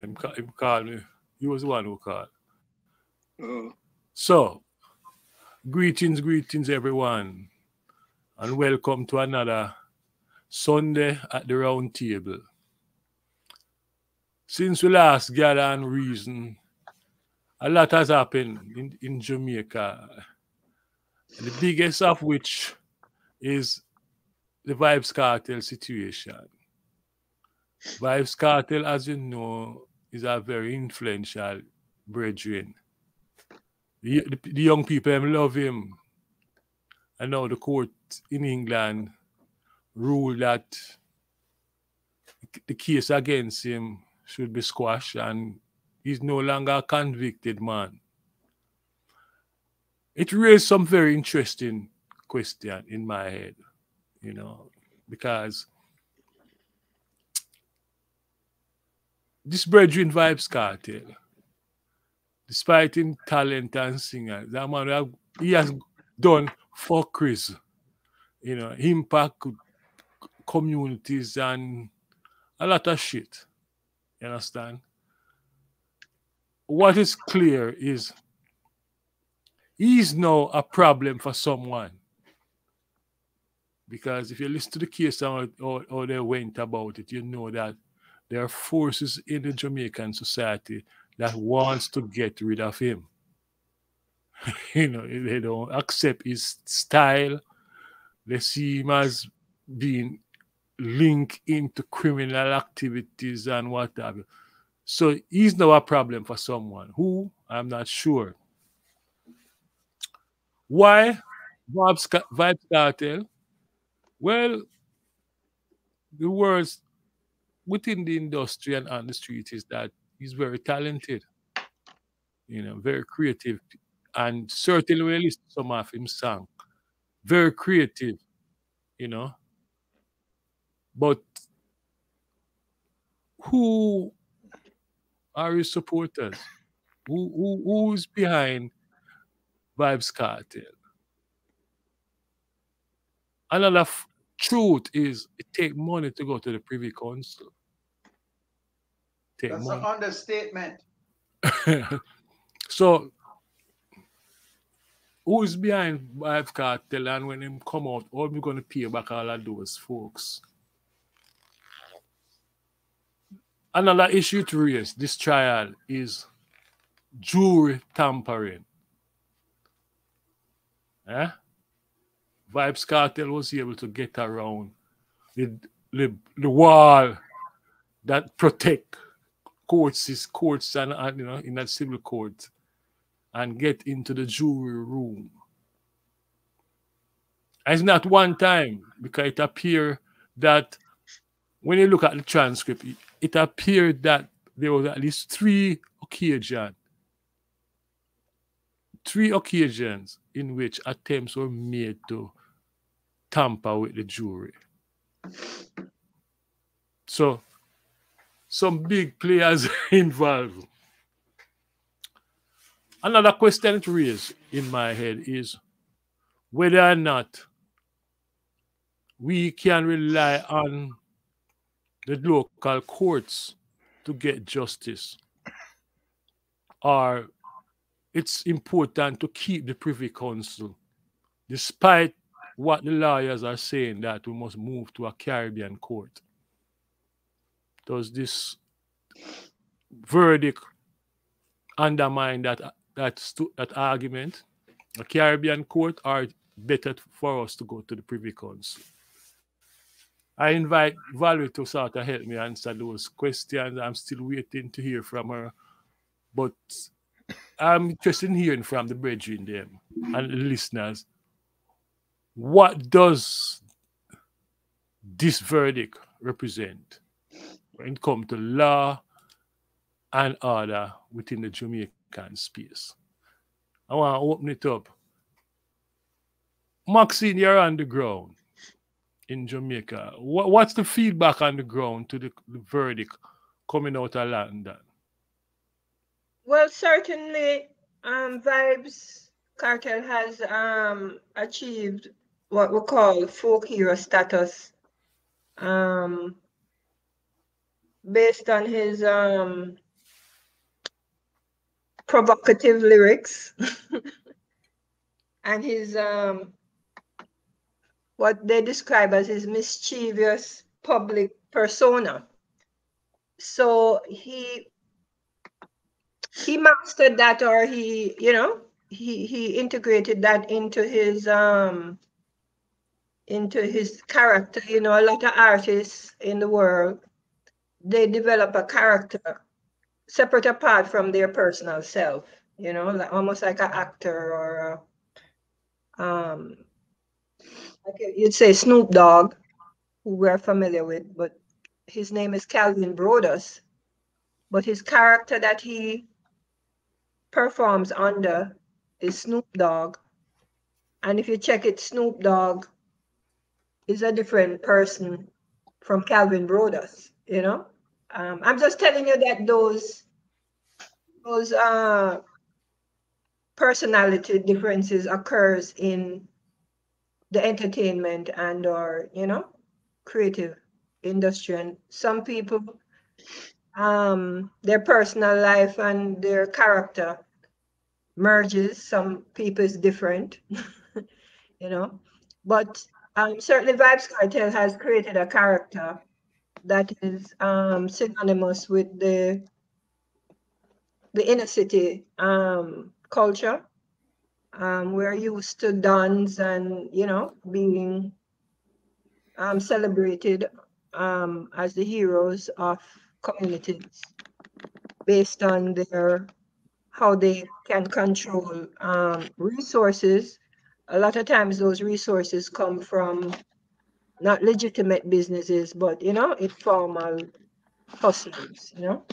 He called me. He was the one who called. Uh, So, greetings, everyone, and welcome to another Sunday at the round table. Since we last gathered and reason, a lot has happened in Jamaica, and the biggest of which is the Vybz Cartel situation. Vybz Cartel, as you know, is a very influential brethren. The young people love him. And now the court in England ruled that the case against him should be squashed and he's no longer a convicted man. It raised some very interesting question in my head, you know, because this brethren Vybz Cartel, despite him talent and singer, that man he has done fuckeries, impact communities and a lot of shit. You understand? What is clear is he's now a problem for someone. Because if you listen to the case and how they went about it, you know that there are forces in the Jamaican society that wants to get rid of him. They don't accept his style. They see him as being linked into criminal activities and whatever. So he's now a problem for someone who I'm not sure. Why Vybz Cartel? Well, the words within the industry and on the street is that he's very talented, very creative, and certainly when you listen to some of his song, very creative, you know. But who are his supporters? Who's behind Vybz Cartel? Another truth is it take money to go to the Privy Council. Take that's an money. understatement. So who is behind Vybz Cartel and when him come out, how we gonna pay back all of those folks? Another issue to raise this trial is jury tampering. Eh? Vybz Cartel was able to get around the wall that protect courts and in that civil court and get into the jury room. And it's not one time because it appeared that when you look at the transcript, it appeared that there was at least three occasions in which attempts were made to tamper with the jury. So some big players involved. Another question to raise in my head is whether or not we can rely on the local courts to get justice, or it's important to keep the Privy Council, despite what the lawyers are saying that we must move to a Caribbean court. Does this verdict undermine that argument? A Caribbean court, or better for us to go to the Privy Council? I invite Valerie to sort of help me answer those questions. I'm still waiting to hear from her, but I'm interested in hearing from the brethren them and the listeners. What does this verdict represent when it comes to law and order within the Jamaican space? I want to open it up. Maxine, you're on the ground in Jamaica. What's the feedback on the ground to the verdict coming out of London? Well, certainly, Vybz Cartel has achieved what we call folk hero status, based on his provocative lyrics and his what they describe as his mischievous public persona. So he mastered that, or he, you know, he integrated that into his character. You know, a lot of artists in the world, they develop a character separate apart from their personal self, you know, like, almost like an actor or like you'd say Snoop Dogg, who we're familiar with, but his name is Calvin Brodus. But his character that he performs under is Snoop Dogg. And if you check it, Snoop Dogg is a different person from Calvin Brodus, you know? I'm just telling you that those personality differences occurs in the entertainment and or, you know, creative industry. And some people, their personal life and their character merges. Some people is different, you know. But certainly Vybz Kartel has created a character that is synonymous with the inner city culture. We're used to dons and, you know, being celebrated as the heroes of communities based on their how they can control resources. A lot of times those resources come from not legitimate businesses, but, you know, informal hustlers, you know.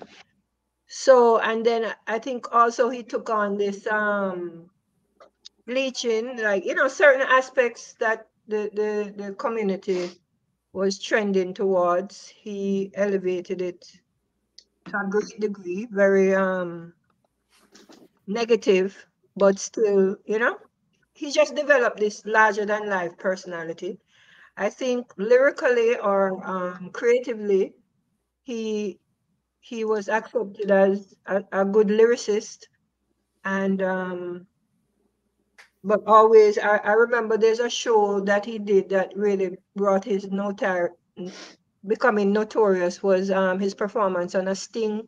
So, and then I think also he took on this bleaching, like, you know, certain aspects that the community was trending towards. He elevated it to a great degree, very negative, but still, you know, he just developed this larger than life personality. I think lyrically or creatively, he was accepted as a good lyricist, and but always I remember there's a show that he did that really brought his becoming notorious was his performance on a Sting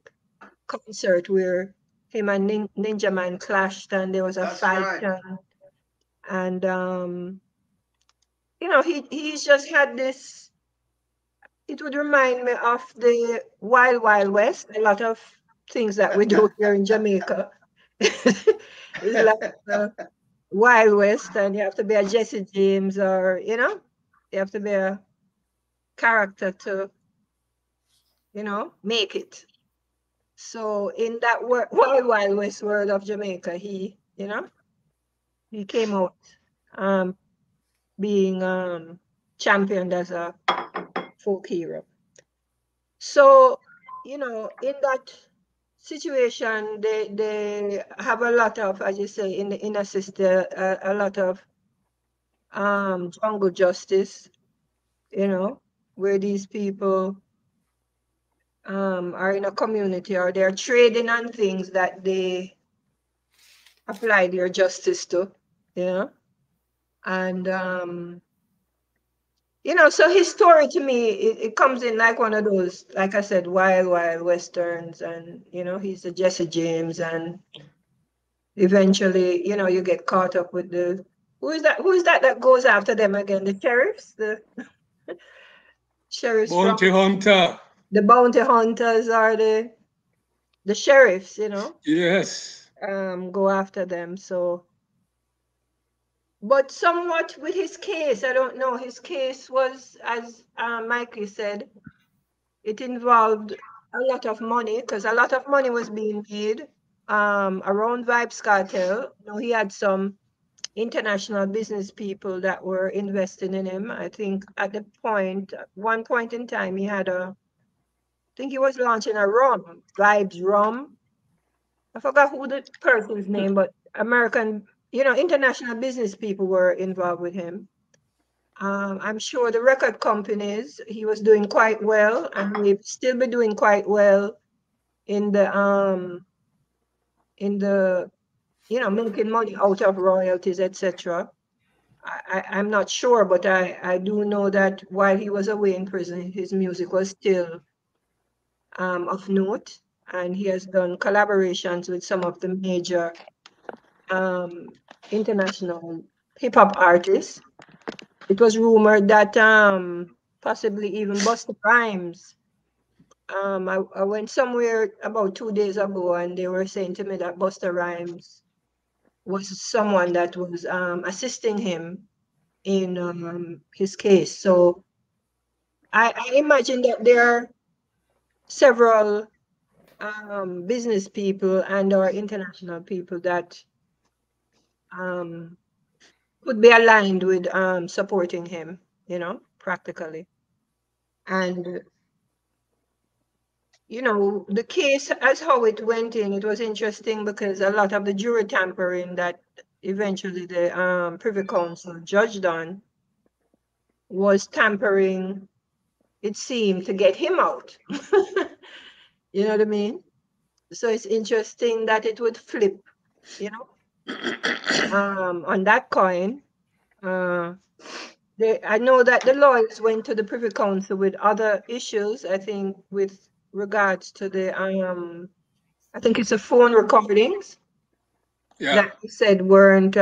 concert where him and Ninja Man clashed and there was a That's fight, right. and you know, he's just had this. It would remind me of the Wild Wild West. A lot of things that we do here in Jamaica is like the Wild West, and you have to be a Jesse James, or, you know, you have to be a character to, you know, make it. So in that Wild Wild West world of Jamaica, he, you know, he came out being championed as a folk hero. So, you know, in that situation, they have a lot of, as you say, in the inner system, a lot of jungle justice, you know, where these people are in a community or they're trading on things that they apply their justice to, you know. And you know, so his story to me, it comes in like one of those, like I said, wild, wild westerns, and, you know, he's a Jesse James, and eventually, you know, you get caught up with the, who is that that goes after them again? The sheriffs, the sheriffs from Bounty hunter. the bounty hunters, or the sheriffs, you know, Yes. go after them. So, but somewhat with his case, I don't know. His case was, as Mikey said, it involved a lot of money, because a lot of money was being made around Vybz Kartel. You know, he had some international business people that were investing in him. I think at one point in time, he had I think he was launching a rum, Vybz Rum. I forgot who the person's name, but American, you know, international business people were involved with him. I'm sure the record companies, he was doing quite well, and he'll still be doing quite well in the in the, making money out of royalties, etc. I'm not sure, but I do know that while he was away in prison, his music was still of note, and he has done collaborations with some of the major international hip-hop artists. It was rumored that possibly even Busta Rhymes. I went somewhere about 2 days ago, and they were saying to me that Busta Rhymes was someone that was assisting him in his case. So I imagine that there are several business people and or international people that could be aligned with supporting him, practically. And the case as how it went in, it was interesting because a lot of the jury tampering that eventually the Privy Council judged on was tampering, it seemed, to get him out. You know what I mean? So it's interesting that it would flip, on that coin. I know that the lawyers went to the Privy Council with other issues, I think, with regards to the, I think it's the phone recordings that he said weren't,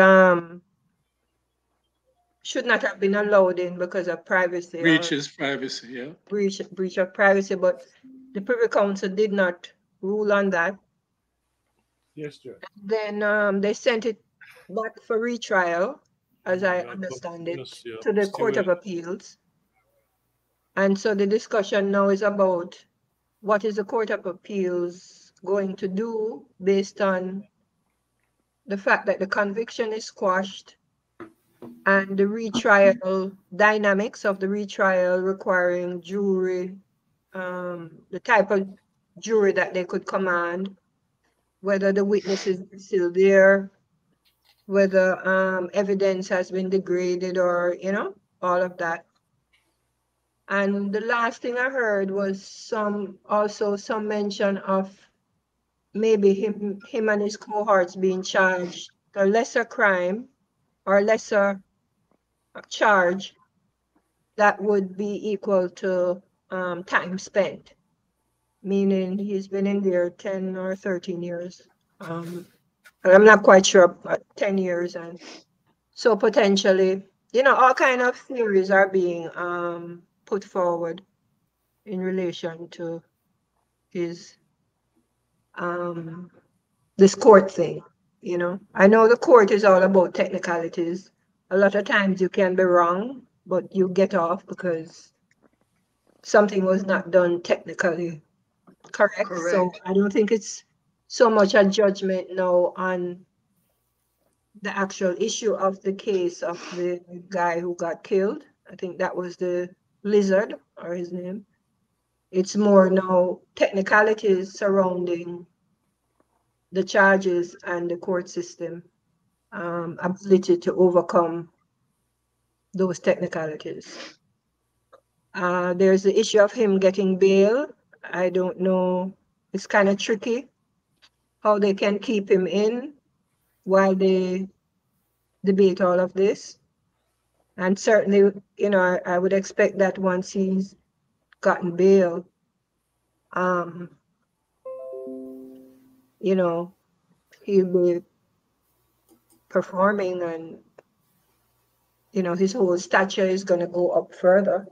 should not have been allowed in because of privacy. Breaches privacy, yeah. Breach of privacy, but the Privy Council did not rule on that. Yes, sir. Then they sent it back for retrial, as I understand it, to the Court of Appeals. And so the discussion now is about what is the Court of Appeals going to do based on the fact that the conviction is quashed and the retrial dynamics of the retrial requiring jury, the type of jury that they could command, whether the witnesses are still there, whether evidence has been degraded or, all of that. And the last thing I heard was some mention of maybe him and his cohorts being charged a lesser crime or lesser charge that would be equal to time spent, meaning he's been in there 10 or 13 years. And I'm not quite sure, but 10 years. And so potentially, all kind of theories are being put forward in relation to his this court thing. I know the court is all about technicalities. A lot of times you can be wrong, but you get off because something was not done technically correct. So I don't think it's so much a judgment now on the actual issue of the case of the guy who got killed. I think that was the Lizard, or his name. It's more now technicalities surrounding the charges and the court system, ability to overcome those technicalities. There's the issue of him getting bail. I don't know. It's kind of tricky how they can keep him in while they debate all of this. And certainly, I would expect that once he's gotten bail, he'll be performing and, his whole stature is going to go up further,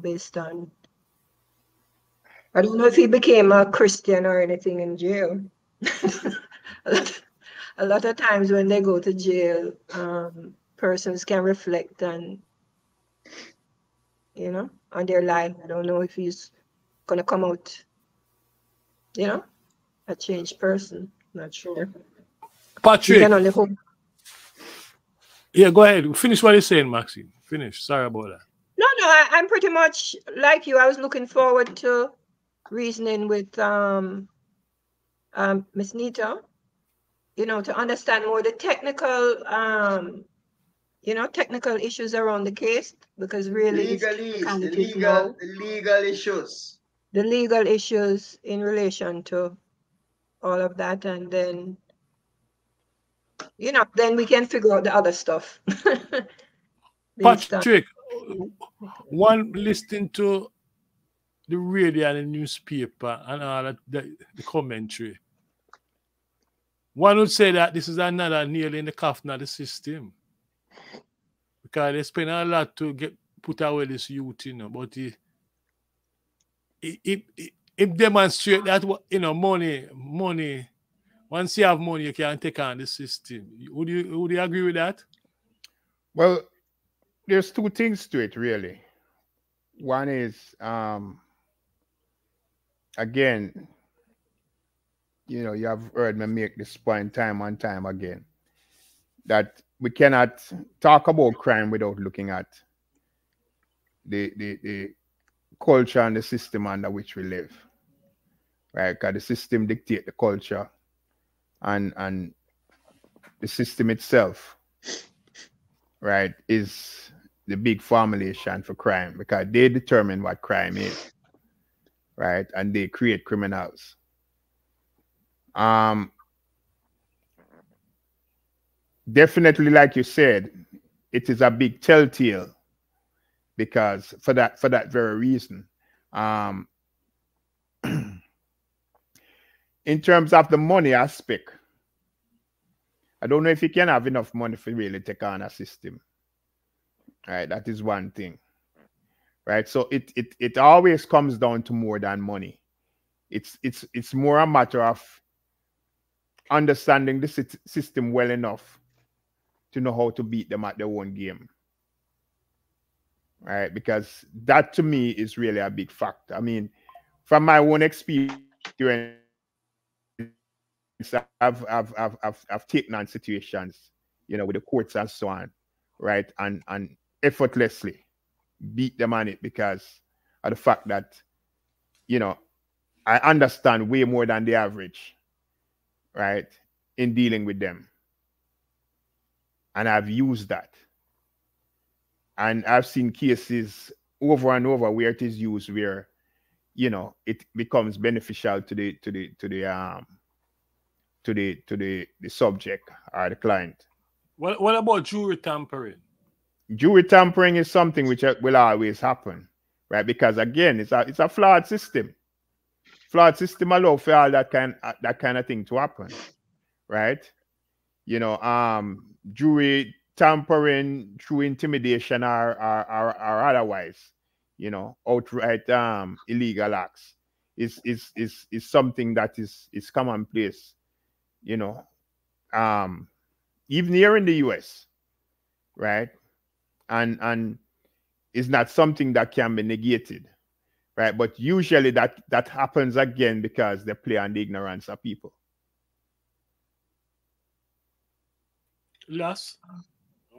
based on, I don't know if he became a Christian or anything in jail. A lot of times when they go to jail, persons can reflect on, on their life. I don't know if he's going to come out, a changed person. Not sure. Patrick. Hope. Yeah, go ahead. Finish what you're saying, Maxine. Finish. Sorry about that. No, I'm pretty much like you. I was looking forward to reasoning with Miss Nita, to understand more the technical, technical issues around the case, because really the legal issues. The legal issues in relation to all of that, and then, you know, then we can figure out the other stuff. Based on, Patrick, one listening to the radio and the newspaper and all of the commentary, one would say that this is another nail in the coffin of the system. Because they spend a lot to get put away this youth, you know, but it demonstrates that, you know, money. Once you have money, you can take on the system. Would you agree with that? Well, there's two things to it, really. One is, again, you know, you have heard me make this point time and time again, that we cannot talk about crime without looking at the culture and the system under which we live, right? Because the system dictates the culture, and the system itself, right, is the big formulation for crime, because they determine what crime is, right? And they create criminals. Definitely, like you said, it is a big telltale, because for that very reason. In terms of the money aspect, I don't know if you can have enough money to really take on a system. Right, that is one thing. Right, so it always comes down to more than money. It's more a matter of understanding the system well enough to know how to beat them at their own game. Right, because that to me is really a big factor. I mean, from my own experience, I've taken on situations, you know, with the courts and so on, right, and effortlessly beat them on it because of the fact that, you know, I understand way more than the average, right, in dealing with them. And I've used that. And I've seen cases over and over where it is used where, you know, it becomes beneficial to the subject or the client. What about jury tampering? Jury tampering is something which will always happen, right? Because again, it's a flawed system. Flawed system allow for all that kind of thing to happen, right? You know, jury tampering through intimidation or otherwise, you know, outright illegal acts is something that is commonplace, you know, even here in the US, right? And is not something that can be negated, right? But usually that happens again because they play on the ignorance of people. Last,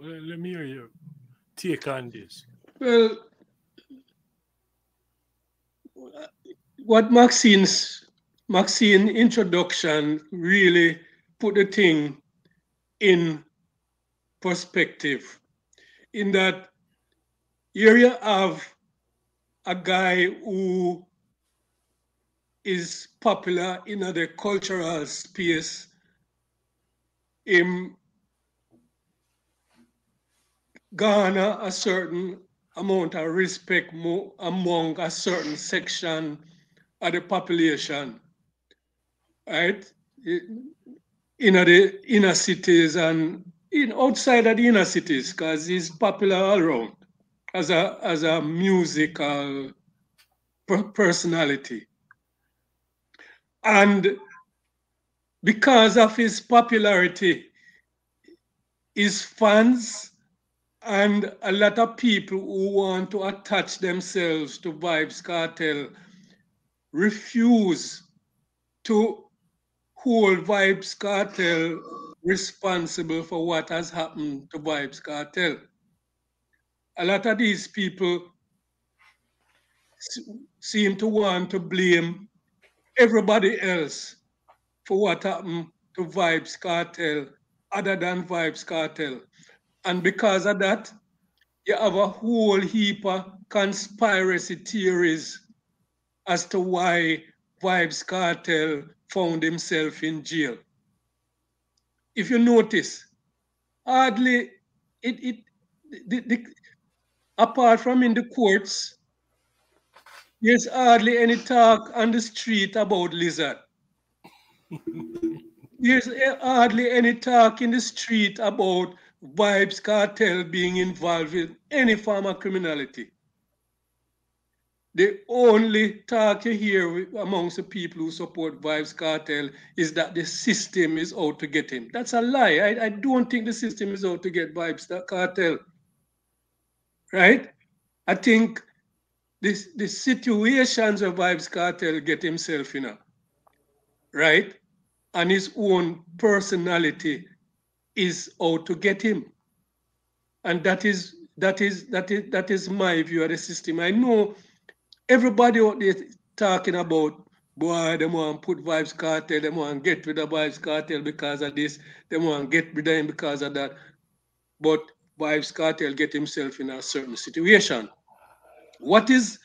let me hear your take on this. Well, what Maxine introduction really put the thing in perspective, in that here you have a guy who is popular in the cultural space, him garner a certain amount of respect among a certain section of the population, right? In the inner cities and outside of the inner cities, because he's popular all around as a musical personality. And because of his popularity, his fans and a lot of people who want to attach themselves to Vybz Cartel refuse to hold Vybz Cartel responsible for what has happened to Vybz Cartel. A lot of these people seem to want to blame everybody else for what happened to Vybz Cartel other than Vybz Cartel. And because of that, you have a whole heap of conspiracy theories as to why Vybz Cartel found himself in jail. If you notice, hardly apart from in the courts, there's hardly any talk on the street about Lizard. There's hardly any talk in the street about Vybz Cartel being involved in any form of criminality. The only talk you hear amongst the people who support Vybz Cartel is that the system is out to get him. That's a lie. I don't think the system is out to get Vybz Cartel. Right? I think the situations of Vybz Cartel get himself in, right? And his own personality is out to get him. And that is my view of the system. I know everybody out there talking about, boy, they want to put Vybz Cartel, they want to get rid of Vybz Cartel because of this, they want to get rid of him because of that. But Vybz Cartel get himself in a certain situation. What is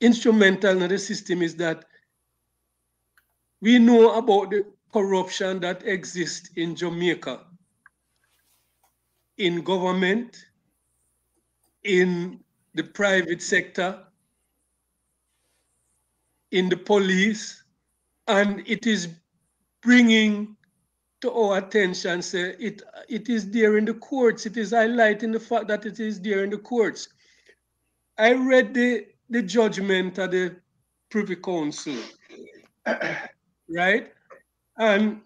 instrumental in the system is that we know about the corruption that exists in Jamaica, in government, in the private sector, in the police, and it is bringing to our attention, say, it is there in the courts. It is highlighting the fact that it is there in the courts. I read the judgment of the Privy Council, right? And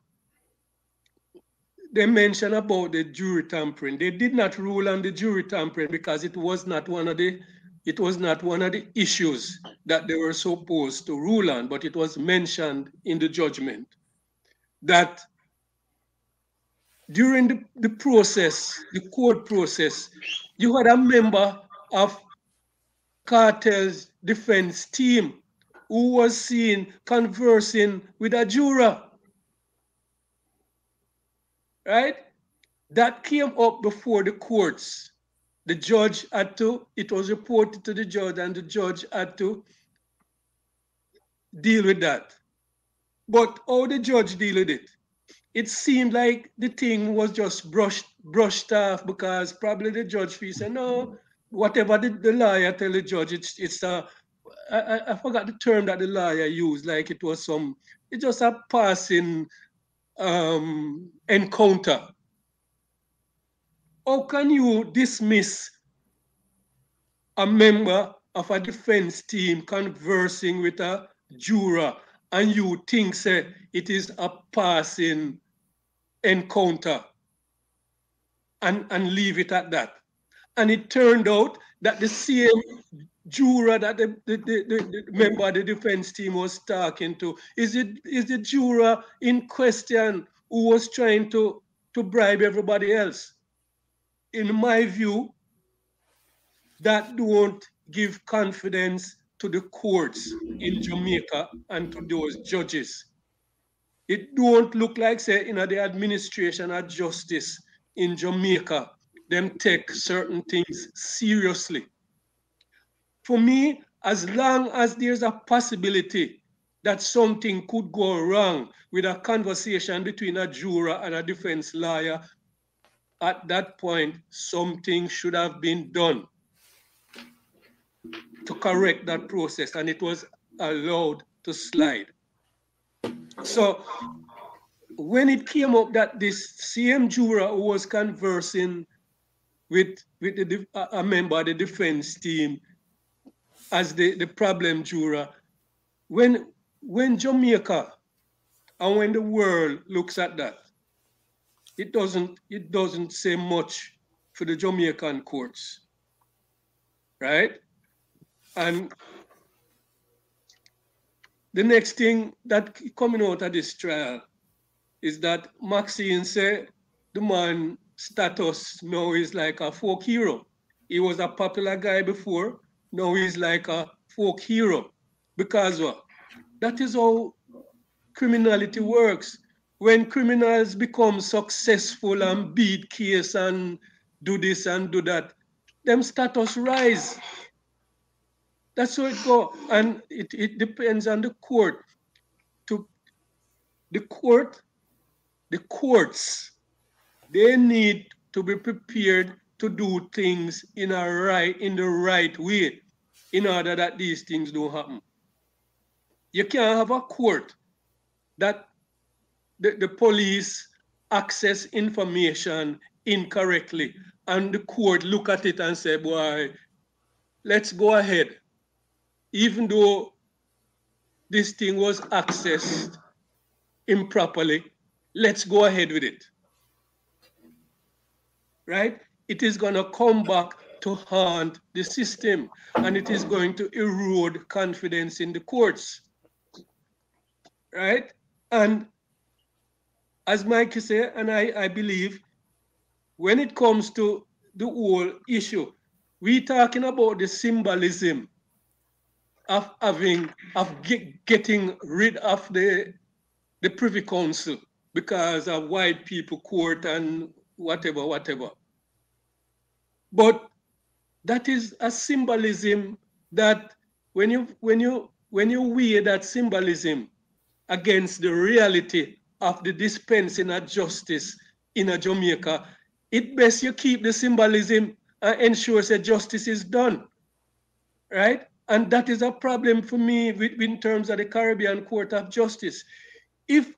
they mentioned about the jury tampering. They did not rule on the jury tampering because it was not one of the issues that they were supposed to rule on, but it was mentioned in the judgment that during the process, the court process, you had a member of Cartel's defense team who was seen conversing with a juror, right? That came up before the courts. The judge had to, it was reported to the judge, and the judge had to deal with that. But how the judge deal with it? It seemed like the thing was just brushed off because probably the judge fee said, no, whatever the lawyer tell the judge, I forgot the term that the lawyer used, like it was it's just a passing encounter. How can you dismiss a member of a defense team conversing with a juror and you think, say, it is a passing encounter and leave it at that? And it turned out that the same juror that the member of the defense team was talking to is the juror in question who was trying to bribe everybody else. In my view, that don't give confidence to the courts in Jamaica and to those judges. It don't look like, say, the administration of justice in Jamaica, them take certain things seriously. For me, as long as there's a possibility that something could go wrong with a conversation between a juror and a defense lawyer, at that point, something should have been done to correct that process, and it was allowed to slide. So when it came up that this same juror who was conversing with a member of the defense team as the problem juror, when Jamaica and when the world looks at that, it doesn't say much for the Jamaican courts, right? And the next thing that coming out of this trial is that Maxine said the man status now is like a folk hero. He was a popular guy before, now he's like a folk hero. Because what? That is how criminality works. When criminals become successful and beat case and do this and do that, them status rise. That's how it go. And it depends on the court. The courts, they need to be prepared to do things in the right way in order that these things don't happen. You can't have a court that the police access information incorrectly and the court look at it and say, boy, let's go ahead. Even though this thing was accessed improperly, let's go ahead with it. Right? It is going to come back to haunt the system, and it is going to erode confidence in the courts. Right? And as Mike said, and I believe, when it comes to the whole issue, we're talking about the symbolism of getting rid of the Privy Council because of white people court and whatever. But that is a symbolism that when you weigh that symbolism against the reality of the dispensing of justice in a Jamaica, it best you keep the symbolism and ensure that justice is done, right? And that is a problem for me in terms of the Caribbean Court of Justice. If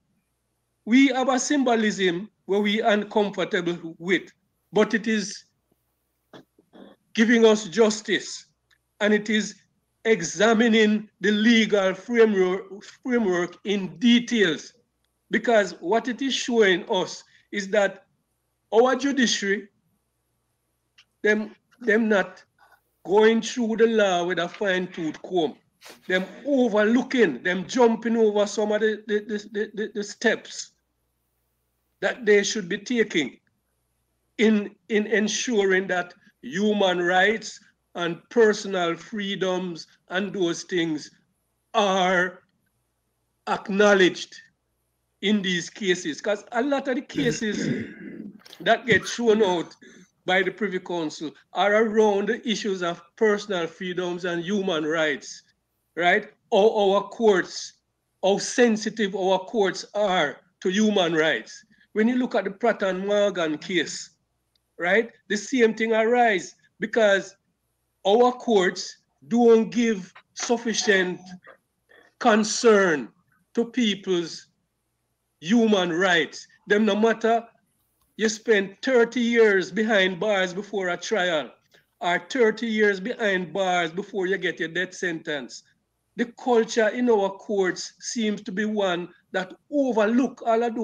we have a symbolism where we are uncomfortable with, but it is giving us justice and it is examining the legal framework in details, because what it is showing us is that our judiciary, them not going through the law with a fine-tooth comb, them overlooking, them jumping over some of the steps that they should be taking in ensuring that human rights and personal freedoms and those things are acknowledged in these cases. Because a lot of the cases that get thrown out by the Privy Council are around the issues of personal freedoms and human rights, right? Or our courts, how sensitive our courts are to human rights. When you look at the Pratt and Morgan case, right, the same thing arises because our courts don't give sufficient concern to people's human rights. Them, no matter you spend 30 years behind bars before a trial or 30 years behind bars before you get your death sentence, the culture in our courts seems to be one that overlook all of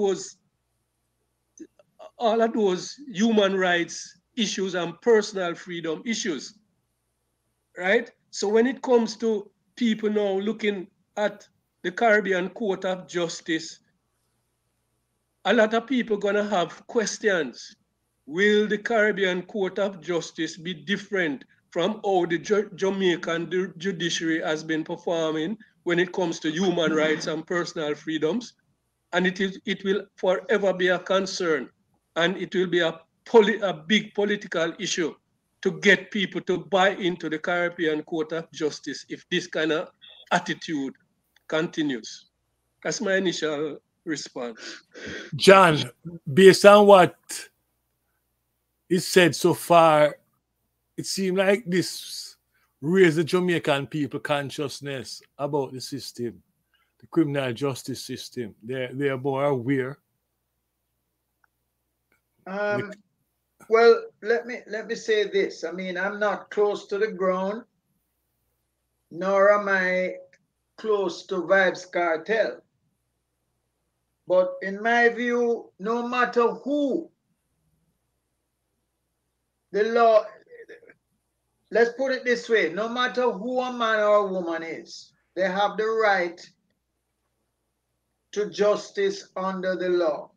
those human rights issues and personal freedom issues, right? So when it comes to people now looking at the Caribbean Court of Justice, a lot of people gonna have questions. Will the Caribbean Court of Justice be different from how the Jamaican judiciary has been performing when it comes to human rights and personal freedoms? And it will forever be a concern, and it will be a big political issue to get people to buy into the Caribbean Court of Justice if this kind of attitude continues. That's my initial response. John, based on what is said so far, it seems like this raised the Jamaican people consciousness about the system, the criminal justice system. They're more aware. Well, let me say this. I mean, I'm not close to the ground, nor am I close to Vybz Cartel. But in my view, no matter who the law, let's put it this way, no matter who a man or a woman is, they have the right to justice under the law.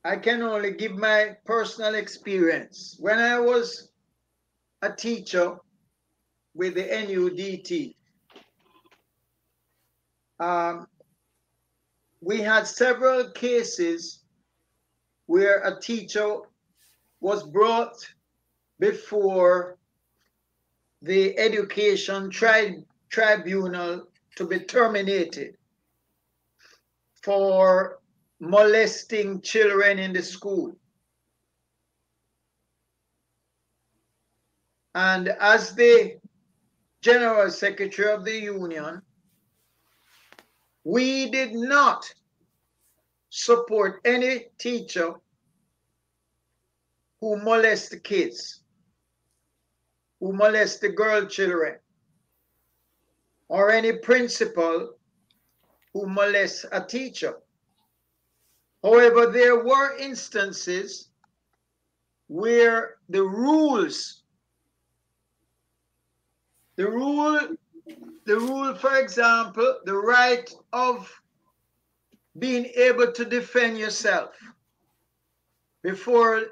I can only give my personal experience. When I was a teacher with the NUDT, we had several cases where a teacher was brought before the education tribunal to be terminated for molesting children in the school. And as the General Secretary of the Union, we did not support any teacher who molest the kids, who molest the girl children, or any principal who molests a teacher. However, there were instances where the rules, for example, the right of being able to defend yourself before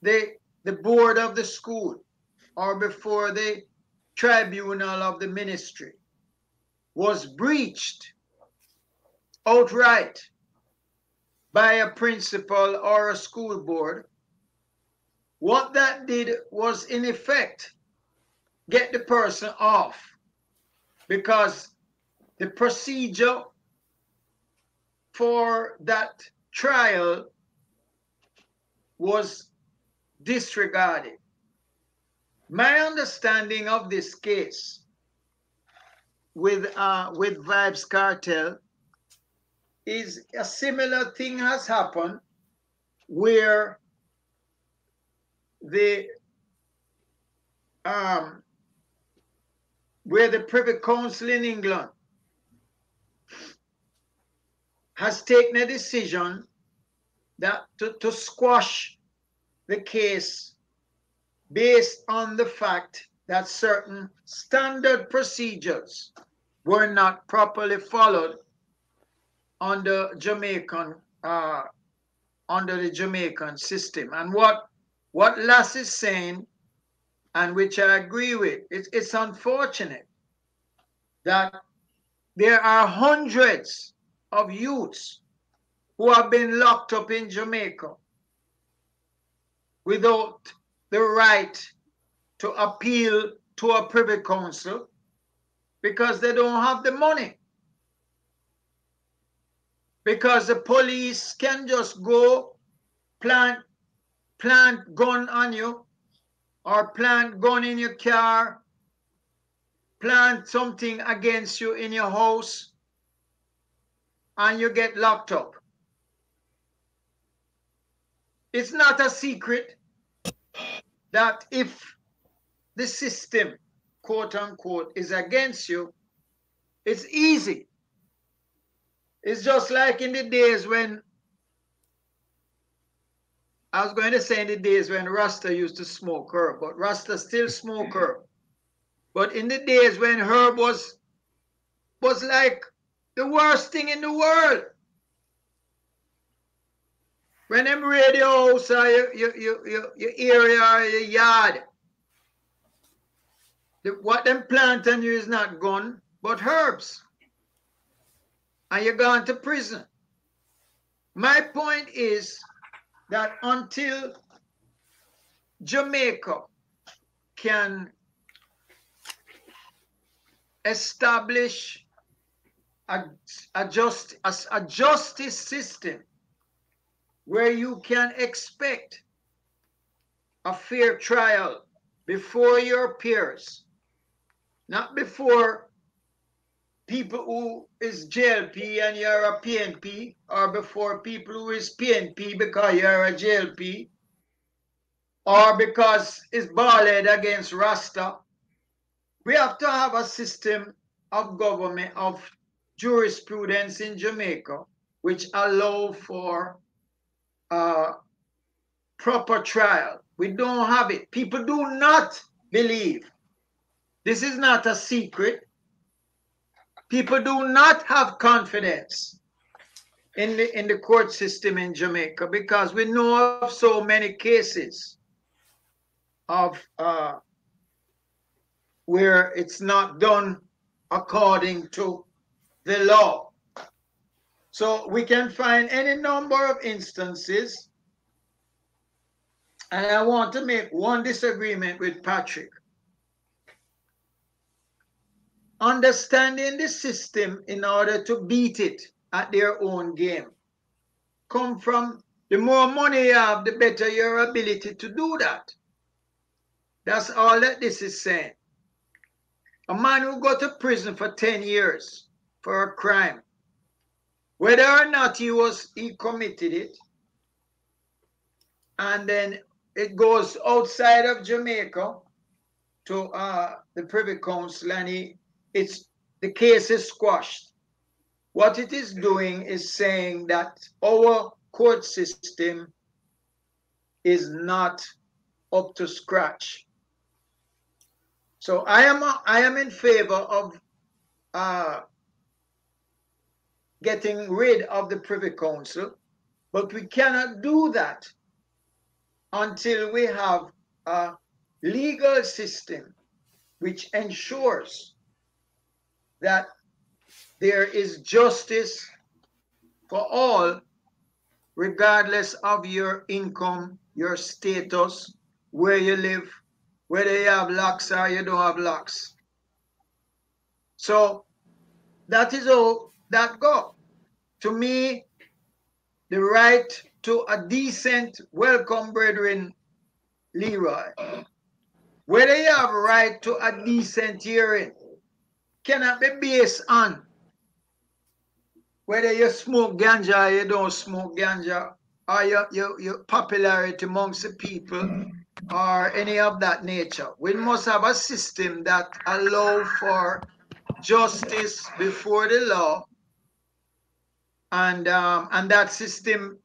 the board of the school or before the tribunal of the ministry was breached outright by a principal or a school board. What that did was, in effect, get the person off, because the procedure for that trial was disregarded. My understanding of this case with Vybz Cartel is a similar thing has happened where the Privy Council in England has taken a decision that to squash the case based on the fact that certain standard procedures were not properly followed under the Jamaican system. And what Lass is saying, and which I agree with, it's unfortunate that there are hundreds of youths who have been locked up in Jamaica without the right to appeal to a Privy Council because they don't have the money. Because the police can just go plant gun on you, or plant gun in your car, plant something against you in your house, and you get locked up. It's not a secret that if the system, quote unquote, is against you, it's easy. It's just like in the days when, I was going to say in the days when Rasta used to smoke herb, but Rasta still smoke herb. But in the days when herb was like the worst thing in the world. When them radio house or your area or your yard, what them plant on you is not gun, but herbs. And you're gone to prison. My point is that until Jamaica can establish a justice system where you can expect a fair trial before your peers, not before people who is JLP and you're a PNP, or before people who is PNP because you're a JLP, or because it's ballad against Rasta. We have to have a system of government, of jurisprudence in Jamaica, which allow for proper trial. We don't have it. People do not believe. This is not a secret. People do not have confidence in the court system in Jamaica because we know of so many cases of where it's not done according to the law. So we can find any number of instances, and I want to make one disagreement with Patrick. understanding the system in order to beat it at their own game. Come from the more money you have, the better your ability to do that. That's all that this is saying. A man who go to prison for 10 years for a crime, whether or not he committed it, and then it goes outside of Jamaica to the Privy Council, and the case is squashed. What it is doing is saying that our court system is not up to scratch. So I am in favor of getting rid of the Privy Council, but we cannot do that until we have a legal system which ensures that there is justice for all, regardless of your income, your status, where you live, whether you have locks or you don't have locks. So that is all that go. To me, the right to a decent welcome, brethren, Leroy, whether you have a right to a decent hearing cannot be based on whether you smoke ganja or you don't smoke ganja, or your popularity amongst the people, or any of that nature. We must have a system that allows for justice before the law, and that system,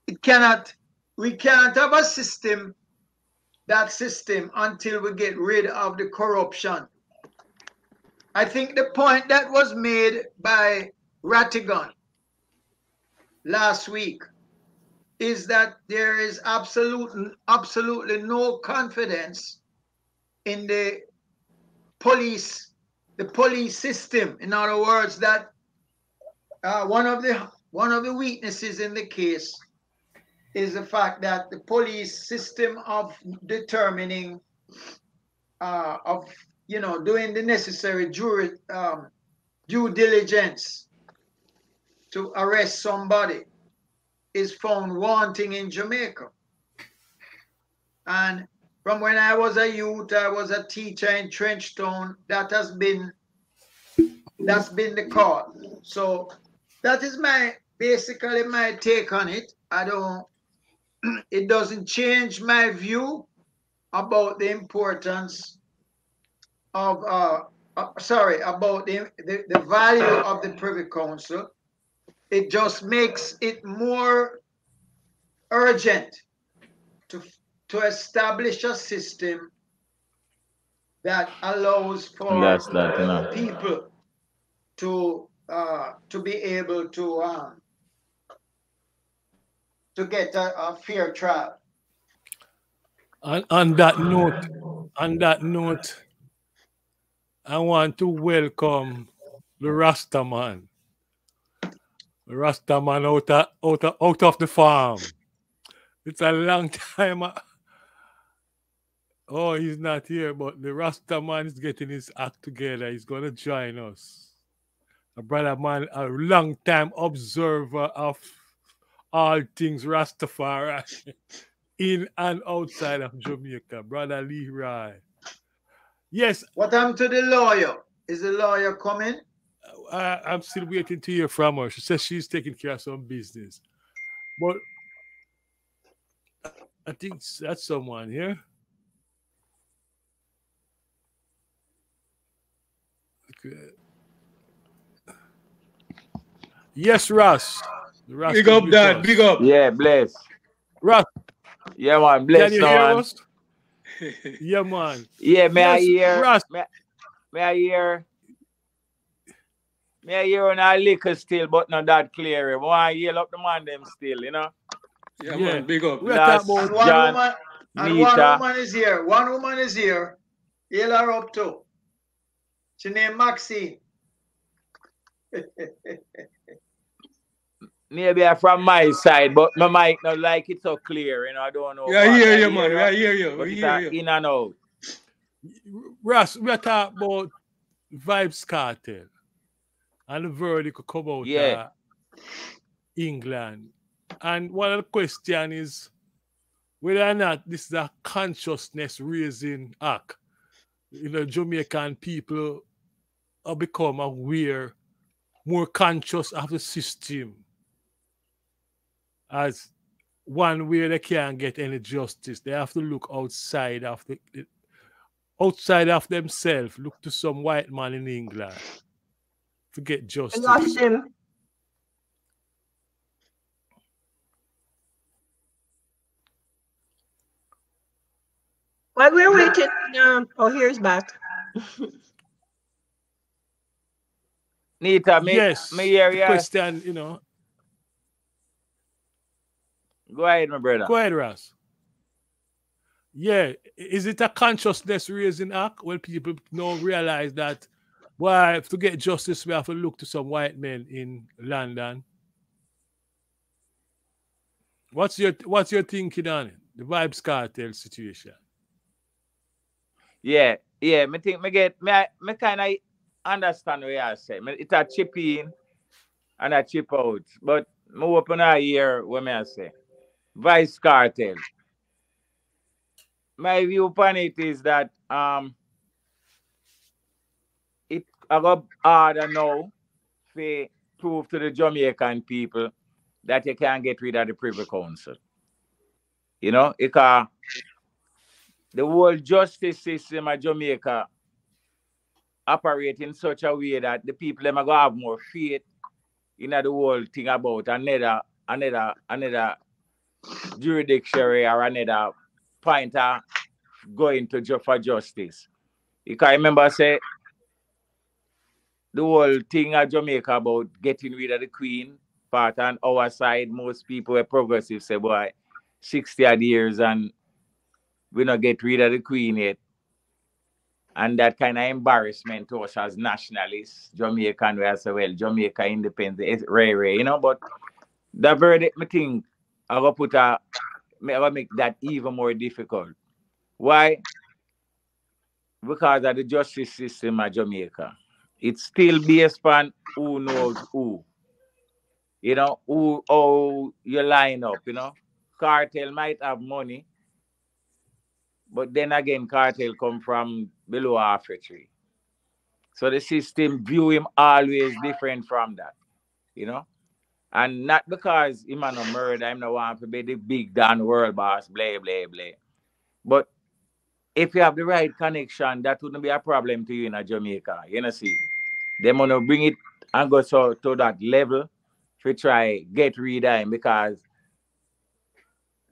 we can't have a system, until we get rid of the corruption. I think the point that was made by Rattigan last week is that there is absolutely no confidence in the police system. In other words, that one of the weaknesses in the case is the fact that the police system of determining doing the necessary due diligence to arrest somebody is found wanting in Jamaica. And from when I was a youth, I was a teacher in Trenchtown, that's been the call. So that is basically my take on it. It doesn't change my view about the importance of about the value of the Privy Council. It just makes it more urgent to establish a system that allows for people to be able to get a fair trial. On that note, I want to welcome the Rastaman. The Rastaman out of the farm. It's a long time. Oh, he's not here, but the Rastaman is getting his act together. He's going to join us. A brother man, a long time observer of all things Rastafari in and outside of Jamaica. Brother Leroy. Yes. What happened to the lawyer? Is the lawyer coming? I'm still waiting to hear from her. She says she's taking care of some business. But I think that's someone here. Okay. Yes, Russ. Big up, Dad. Big up. Yeah, bless. Russ. Yeah, man. Bless. Can you hear us? Yeah, man. Yeah, may yes, I hear? Russ. May I hear? May I hear on a liquor still, but not that clear. I want to yell up the man them still, you know? Yeah, man. Big up. Last one woman is here. One woman is here. Yell her up too. She named Maxine. Maybe I'm from my side, but my mic not like it so clear, you know. I don't know. Yeah, I hear you, man. I hear you. In and out. Russ, we're talking about Vybz Cartel, and the verdict could come out Yeah. England. And one of the questions is whether or not this is a consciousness raising act. Jamaican people have become aware, more conscious of the system as one way they can't get any justice. They have to look outside of themselves, look to some white man in England to get justice. I lost him. While we're waiting, here's back. Nita, Yes, me hear the ya. question, Go ahead, my brother. Go ahead, Ras. Yeah, is it a consciousness raising act when people now realize that, why, to get justice, we have to look to some white men in London? What's your thinking on it? The Vybz Cartel situation? Yeah. Me think me kind of understand what you say. It's a chip in and a chip out. But me open a ear what me say. Vybz Cartel. My view upon it is that it I got harder now to prove to the Jamaican people that you can't get rid of the Privy Council. Because the whole justice system of Jamaica operate in such a way that the people them are gonna have more faith in the whole thing about another jurisdiction or another point of going to for justice. You can remember say the whole thing of Jamaica about getting rid of the Queen part on our side, most people were progressive say, boy, 60 odd years and we not get rid of the Queen yet. And that kind of embarrassment to us as nationalists, Jamaican, we say, well, Jamaica independent, it's rare, but the verdict, I think, I will make that even more difficult. Why? Because of the justice system of Jamaica. It's still based on who knows who. How you line up, Cartel might have money, but then again, Cartel come from below half a tree. So the system view him always different from that, And not because him a no murder, him no want to be the big Dan world boss, blah, blah, blah. But if you have the right connection, that wouldn't be a problem to you in Jamaica. See. They want to bring it and go to that level to try get rid of him, because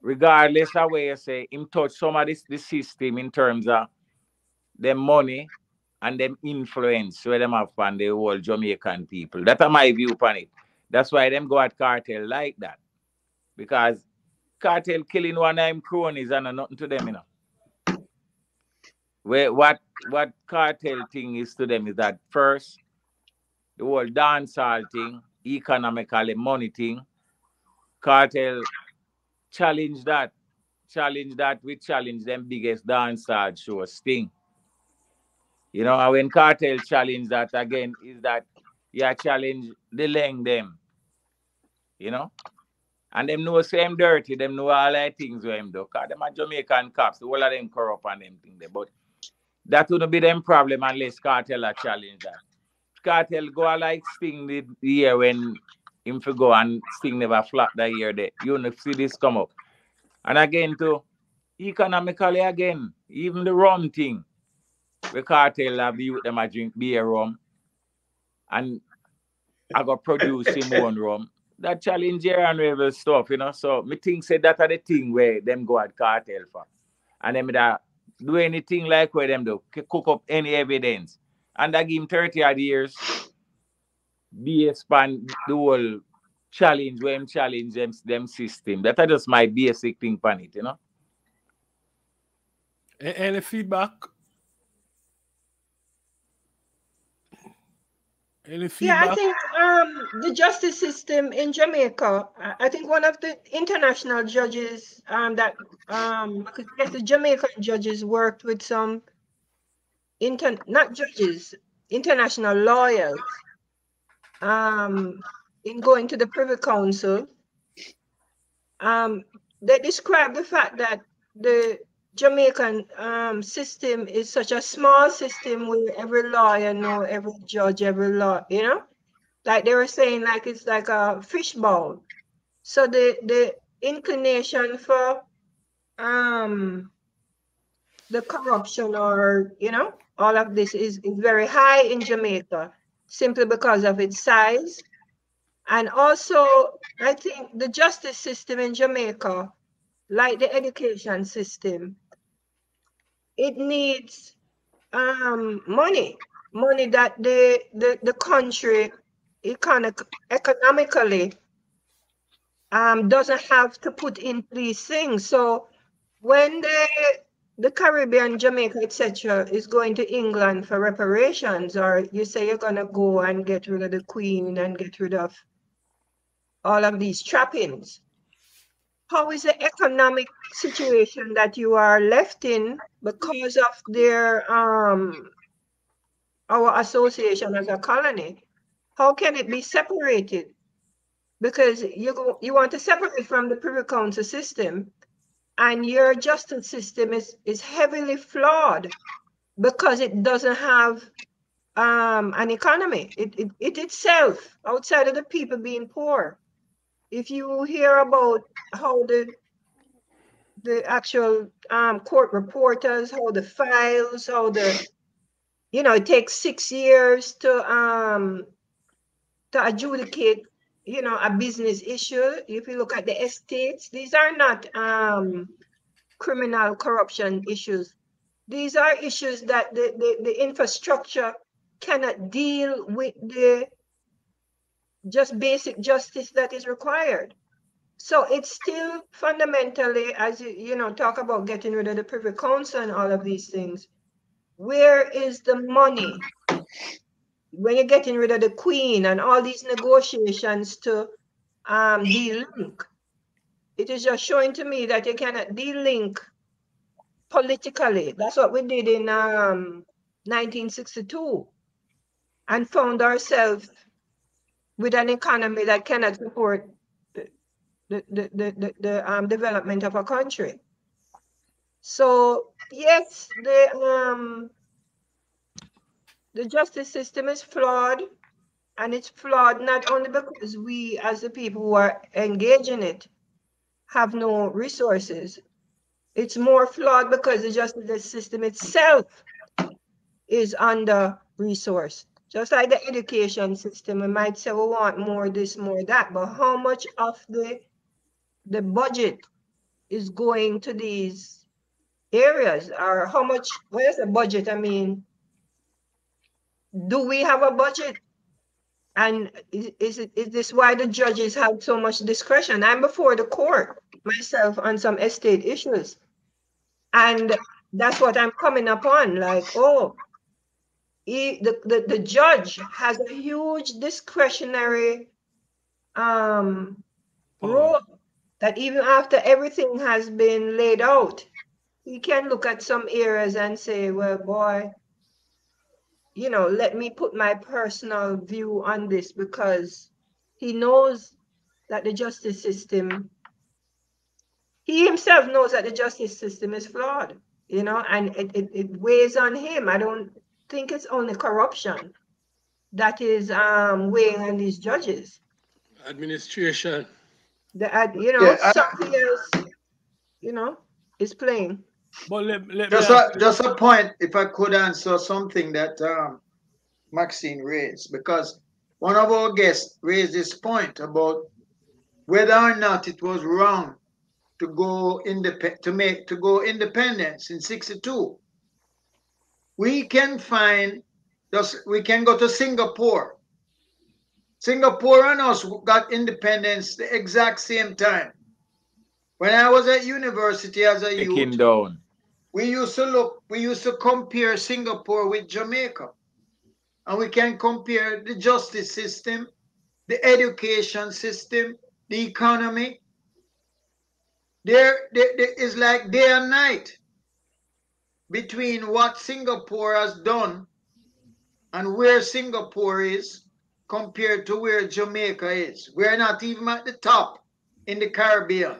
regardless of where you say him touch some of the system in terms of them money and them influence where them have on the whole Jamaican people. That's my view upon it. That's why them go at Cartel like that. Because Cartel killing one of them cronies and nothing to them, Where what Cartel thing is to them is that first, the whole dancehall thing, economically money thing, Cartel challenge that. We challenge them biggest dancehall show, Sting. And when Cartel challenge that again, is that you challenge the leng them. And them know same dirty, them know all the things where them do. Because them are Jamaican cops, all of them corrupt and them thing there. But that wouldn't be them problem unless Cartel a challenge that. Cartel go like Sting the year when him for go and Sting never flop that year there. You know, see this come up. And again too, economically again, even the rum thing, the Cartel have you them a drink beer rum and I got produce him own rum. That challenge here and rival stuff, So me think say that are the thing where them go at Cartel for. And them that do anything like where them do, cook up any evidence. And I give him 30 odd years, based on the whole challenge where him challenge them system. That are just my basic thing on it, Any feedback? Yeah, I think the justice system in Jamaica, I think one of the international judges I guess the Jamaican judges worked with some not judges, international lawyers in going to the Privy Council, they describe the fact that the Jamaican system is such a small system where every lawyer know every judge, every law, you know, like they were saying, like it's like a fishbowl. So the inclination for the corruption or, you know, all of this is very high in Jamaica simply because of its size. And also, I think the justice system in Jamaica, like the education system, it needs money that the country economically doesn't have to put in these things. So when the Caribbean, Jamaica, etc., is going to England for reparations, or you say you're gonna go and get rid of the Queen and get rid of all of these trappings, how is the economic situation that you are left in because of their our association as a colony? How can it be separated? Because you want to separate from the Privy Council system, and your justice system is heavily flawed because it doesn't have an economy. It itself, outside of the people being poor. If you hear about how the actual court reporters, how the files, how the, you know, it takes 6 years to adjudicate, you know, a business issue. If you look at the estates, these are not criminal corruption issues. These are issues that the infrastructure cannot deal with the just basic justice that is required. So it's still fundamentally, as you know, talk about getting rid of the Privy Council and all of these things. Where is the money when you're getting rid of the Queen and all these negotiations to de-link? It is just showing to me that you cannot de-link politically. That's what we did in 1962 and found ourselves with an economy that cannot support the development of a country. So yes, the justice system is flawed, and it's flawed not only because we as the people who are engaged in it have no resources. It's more flawed because the justice system itself is under-resourced. Just like the education system, we might say we want more this, more that, but how much of the budget is going to these areas, or how much, where's the budget? I mean, do we have a budget? And is this why the judges have so much discretion? I'm before the court myself on some estate issues. And that's what I'm coming upon, like, oh, the judge has a huge discretionary role, that even after everything has been laid out, he can look at some areas and say, well, boy, you know, let me put my personal view on this, because he knows that the justice system, he himself knows that the justice system is flawed, you know, and it weighs on him. I don't think it's only corruption that is weighing on these judges. Administration. You know, something else, you know, is playing. But just a point, if I could answer something that Maxine raised, because one of our guests raised this point about whether or not it was wrong to go independence in '62. We can go to Singapore. Singapore and us got independence the exact same time. When I was at university as a youth, we used to compare Singapore with Jamaica. And we can compare the justice system, the education system, the economy. There is like day and night between what Singapore has done and where Singapore is compared to where Jamaica is. We're not even at the top in the Caribbean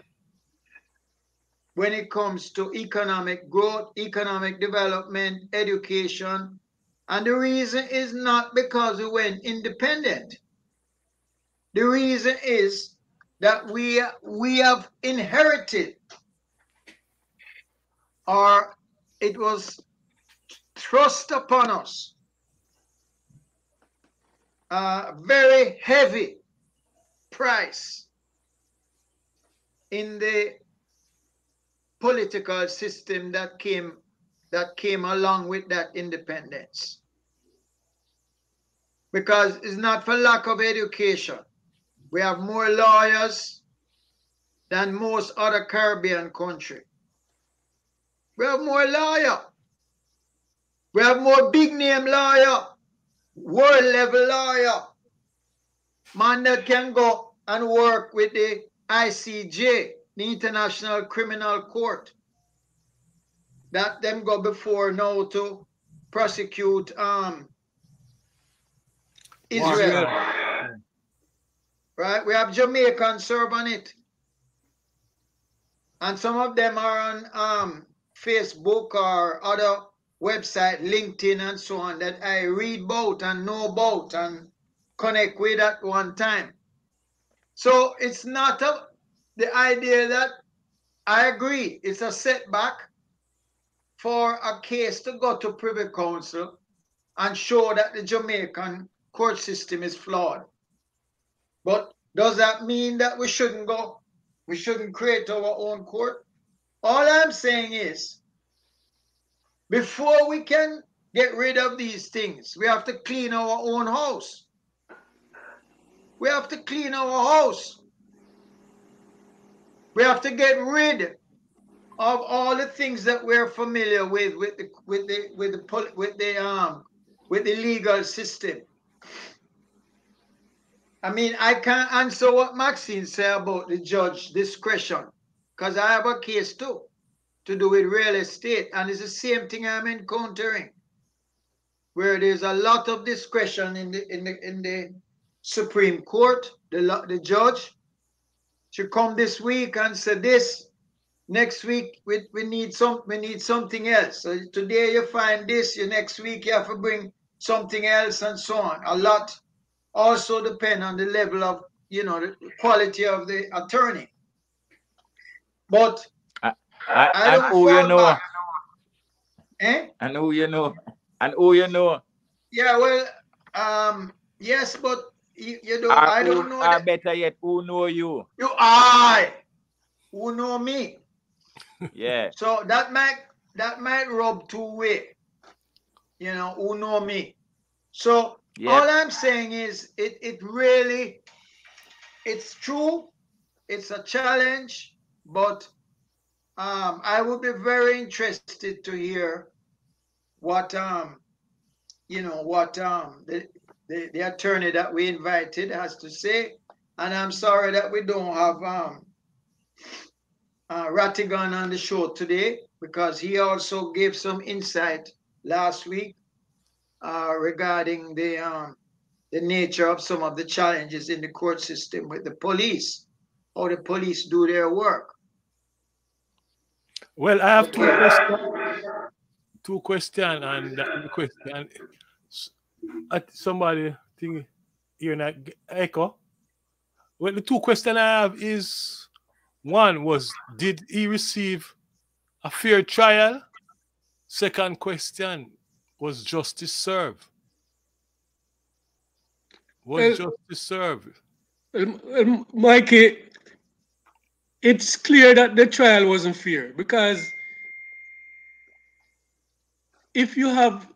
when it comes to economic growth, economic development, education. And the reason is not because we went independent. The reason is that we have inherited, or it was thrust upon us, a very heavy price in the political system that came along with that independence. Because it's not for lack of education. We have more lawyers than most other Caribbean countries. We have more lawyers. We have more big name lawyer, world level lawyer. Man that can go and work with the ICJ, the International Criminal Court. That them go before now to prosecute Israel. Right? We have Jamaicans serve on it. And some of them are on Facebook or other website, LinkedIn and so on, that I read about and know about and connect with at one time. So it's not the idea that I agree, it's a setback for a case to go to Privy Council and show that the Jamaican court system is flawed. But does that mean that we shouldn't go? We shouldn't create our own court? All I'm saying is, before we can get rid of these things, we have to clean our own house. We have to clean our house. We have to get rid of all the things that we're familiar with the legal system. I mean, I can't answer what Maxine said about the judge discretion, because I have a case too to do with real estate, and it's the same thing I'm encountering, where there's a lot of discretion in the Supreme Court. The judge should come this week and say this. Next week we need something else. So today you find this, next week you have to bring something else, and so on. A lot also depend on the level of, the quality of the attorney. But I don't fall back. And who you know. And who you know. Yeah, well, yes, but you don't. I don't know. Or better yet, who know you? Who know me? Yeah. So that might rub two ways. Who know me? So all I'm saying is, it's true. It's a challenge, but I would be very interested to hear what the attorney that we invited has to say. And I'm sorry that we don't have Rattigan on the show today, because he also gave some insight last week regarding the nature of some of the challenges in the court system with the police, how the police do their work. Well, I have two questions, and the question somebody think here in echo. Well, the two questions I have is, one was, did he receive a fair trial? Second question, was justice served? Was justice served? Mikey, it's clear that the trial wasn't fair, because if you have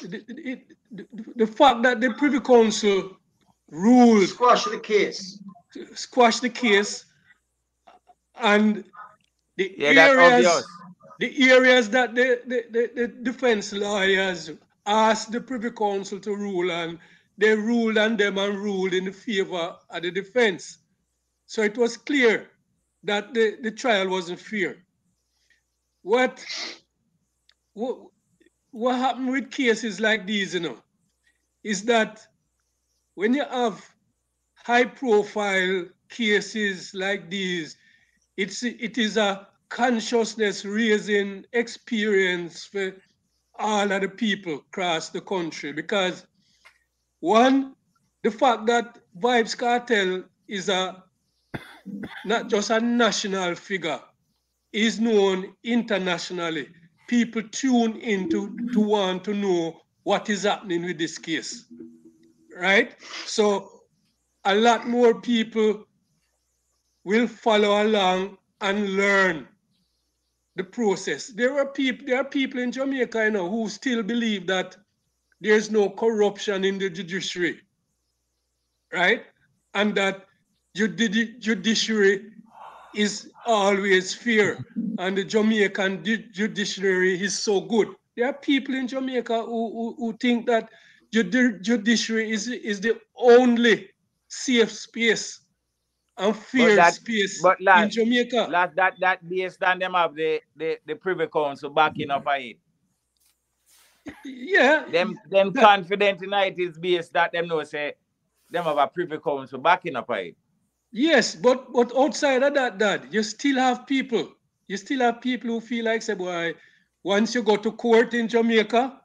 the fact that the Privy Council ruled, squash the case, and the areas that the defense lawyers asked the Privy Council to rule, and they ruled on them and ruled in favor of the defense. So it was clear that the trial wasn't fair. What what happened with cases like these, is that when you have high-profile cases like these, it is a consciousness-raising experience for all of the people across the country. Because one, the fact that Vybz Cartel is not just a national figure, is known internationally. People tune in to want to know what is happening with this case, right? So a lot more people will follow along and learn the process. There are people in Jamaica who still believe that there's no corruption in the judiciary, right? And that judiciary is always fair, and the Jamaican judiciary is so good. There are people in Jamaica who think that judiciary is the only safe space and fair space in Jamaica. That based on them have the Privy Council backing up on it. Yeah. Them confident in it is based that them know say them have a Privy Council backing up on it. Yes, but outside of that, Dad, you still have people. You still have people who feel like, say, boy, once you go to court in Jamaica,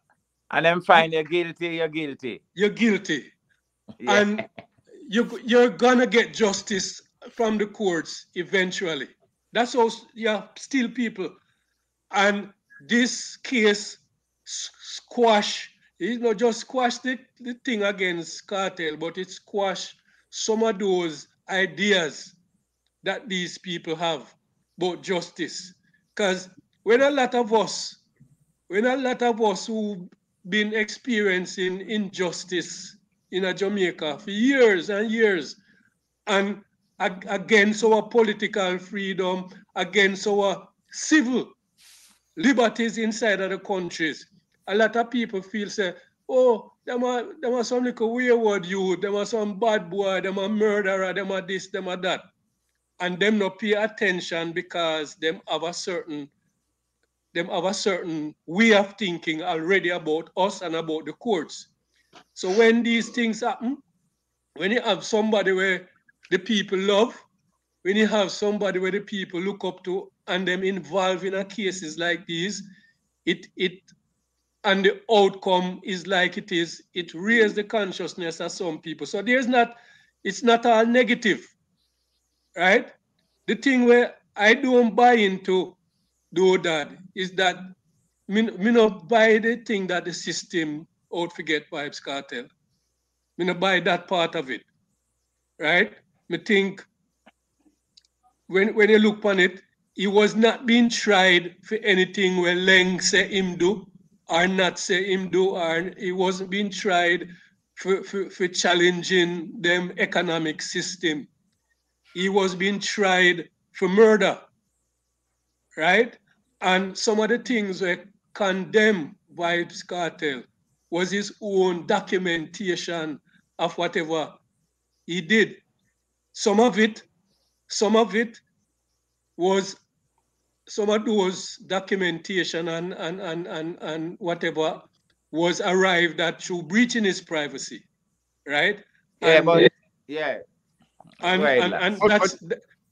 and them find you're guilty, you're guilty. You're guilty. Yeah. And you're gonna get justice from the courts eventually. That's how still people. And this case just squash the thing against Cartel, but it squash some of those ideas that these people have about justice. Because when a lot of us who've been experiencing injustice in Jamaica for years and years, and against our political freedom, against our civil liberties inside of the countries, a lot of people feel say, oh, them are some little wayward youth, them are some bad boy, them are murderer, them are this, them are that. And them not pay attention because them have a certain way of thinking already about us and about the courts. So when these things happen, when you have somebody where the people love, when you have somebody where the people look up to and them involved in cases like these, and the outcome is like it is, it raises the consciousness of some people. So it's not all negative, right? The thing where I don't buy into though that is that me not buy the thing that the system out forget Vybz Cartel. Me not buy that part of it, right? Me think when you look on it, he was not being tried for anything where Leng say him do or not say him do, or he wasn't being tried for challenging them economic system. He was being tried for murder, right? And some of the things were condemned Vybz Cartel was his own documentation of whatever he did. Some of those documentation and whatever was arrived at through breaching his privacy, right? Yeah, and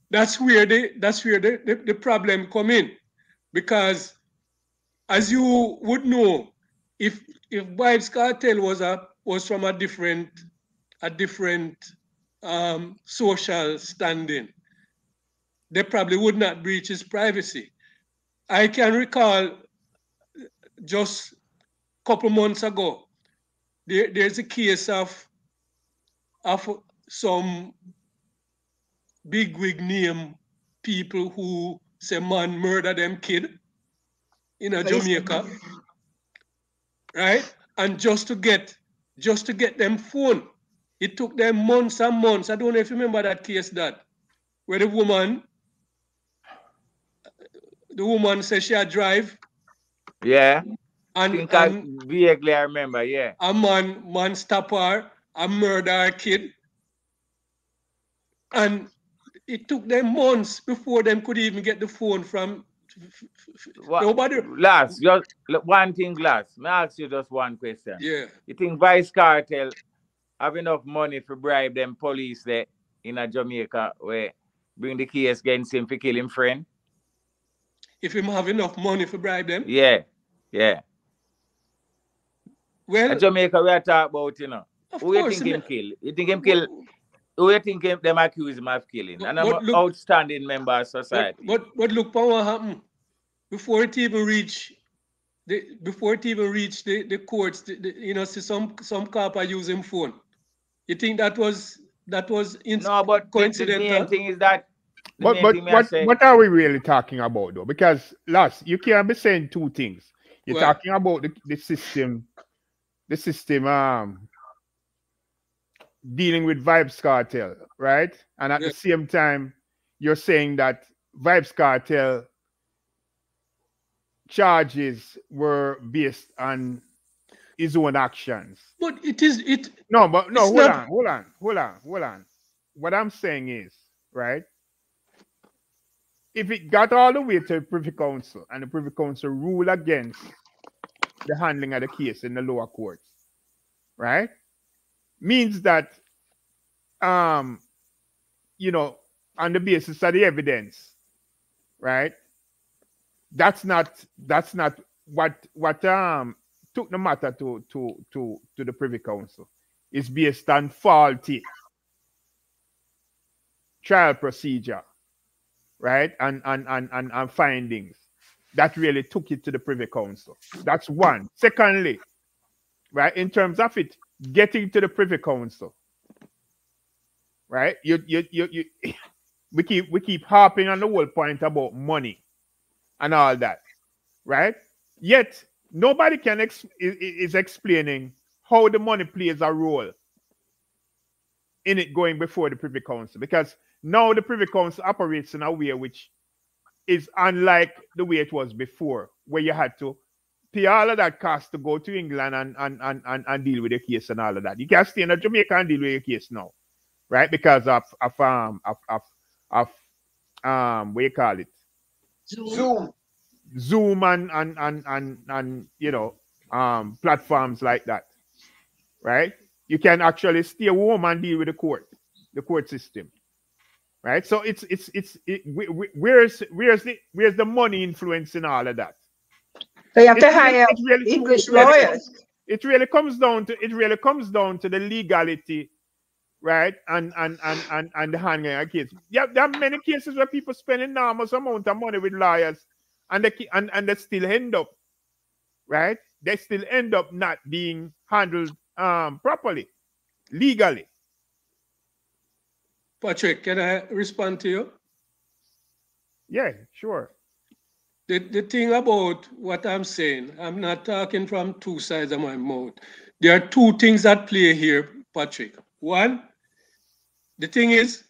that's where the problem come in, because as you would know, if Vybz Cartel was from a different social standing, they probably would not breach his privacy. I can recall just a couple months ago, there's a case of some bigwig name people who say man murder them kid in Jamaica, right? And just to get them phone, it took them months and months. I don't know if you remember that case, that where the woman said she had drive. Yeah. And vaguely I remember, yeah. A man stop her and murder her kid. And it took them months before them could even get the phone from Nobody. Last, just one thing, last. May I ask you just one question? Yeah. You think Vice Cartel have enough money to bribe them police there in a Jamaica where bring the case against him for kill him friend? If him have enough money to bribe them? Yeah, yeah. Well, in Jamaica we are talking about, you know. Who you course, think him kill? You think him kill? Who you think them accuse him of killing? And I'm an outstanding member of society. But look for what happened. Before it even reach the courts, you know, see some cop are using phone. You think that was no, but coincidental? The main thing is that. What are we really talking about though? Because last, you can't be saying two things. You're talking about the system dealing with Vybz Cartel, right? And at the same time, you're saying that Vybz Cartel charges were based on his own actions. But hold on. What I'm saying is, right? If it got all the way to the Privy Council and the Privy Council rule against the handling of the case in the lower courts, right? Means that, you know, on the basis of the evidence, right? That's not what took the matter to the Privy Council. It's based on faulty trial procedure, right? And findings that really took it to the Privy Council. That's one. Secondly, right, in terms of it getting to the Privy Council, right? We keep harping on the whole point about money and all that, right? Yet nobody is explaining how the money plays a role in it going before the Privy Council, because now the Privy Council operates in a way which is unlike the way it was before, where you had to pay all of that cost to go to England and deal with the case and all of that. You can't stay in Jamaica and deal with your case now, right? Because of what you call it? Zoom and you know, platforms like that, right? You can actually stay home and deal with the court system, right? So where's the money influence in all of that? So you have to hire English lawyers. It really comes down to the legality, right? And the handling of case. Yeah, there are many cases where people spend enormous amount of money with lawyers, and they still end up, right? They still end up not being handled properly, legally. Patrick, can I respond to you? Yeah, sure. The thing about what I'm saying, I'm not talking from two sides of my mouth. There are two things that play here, Patrick. One, the thing is,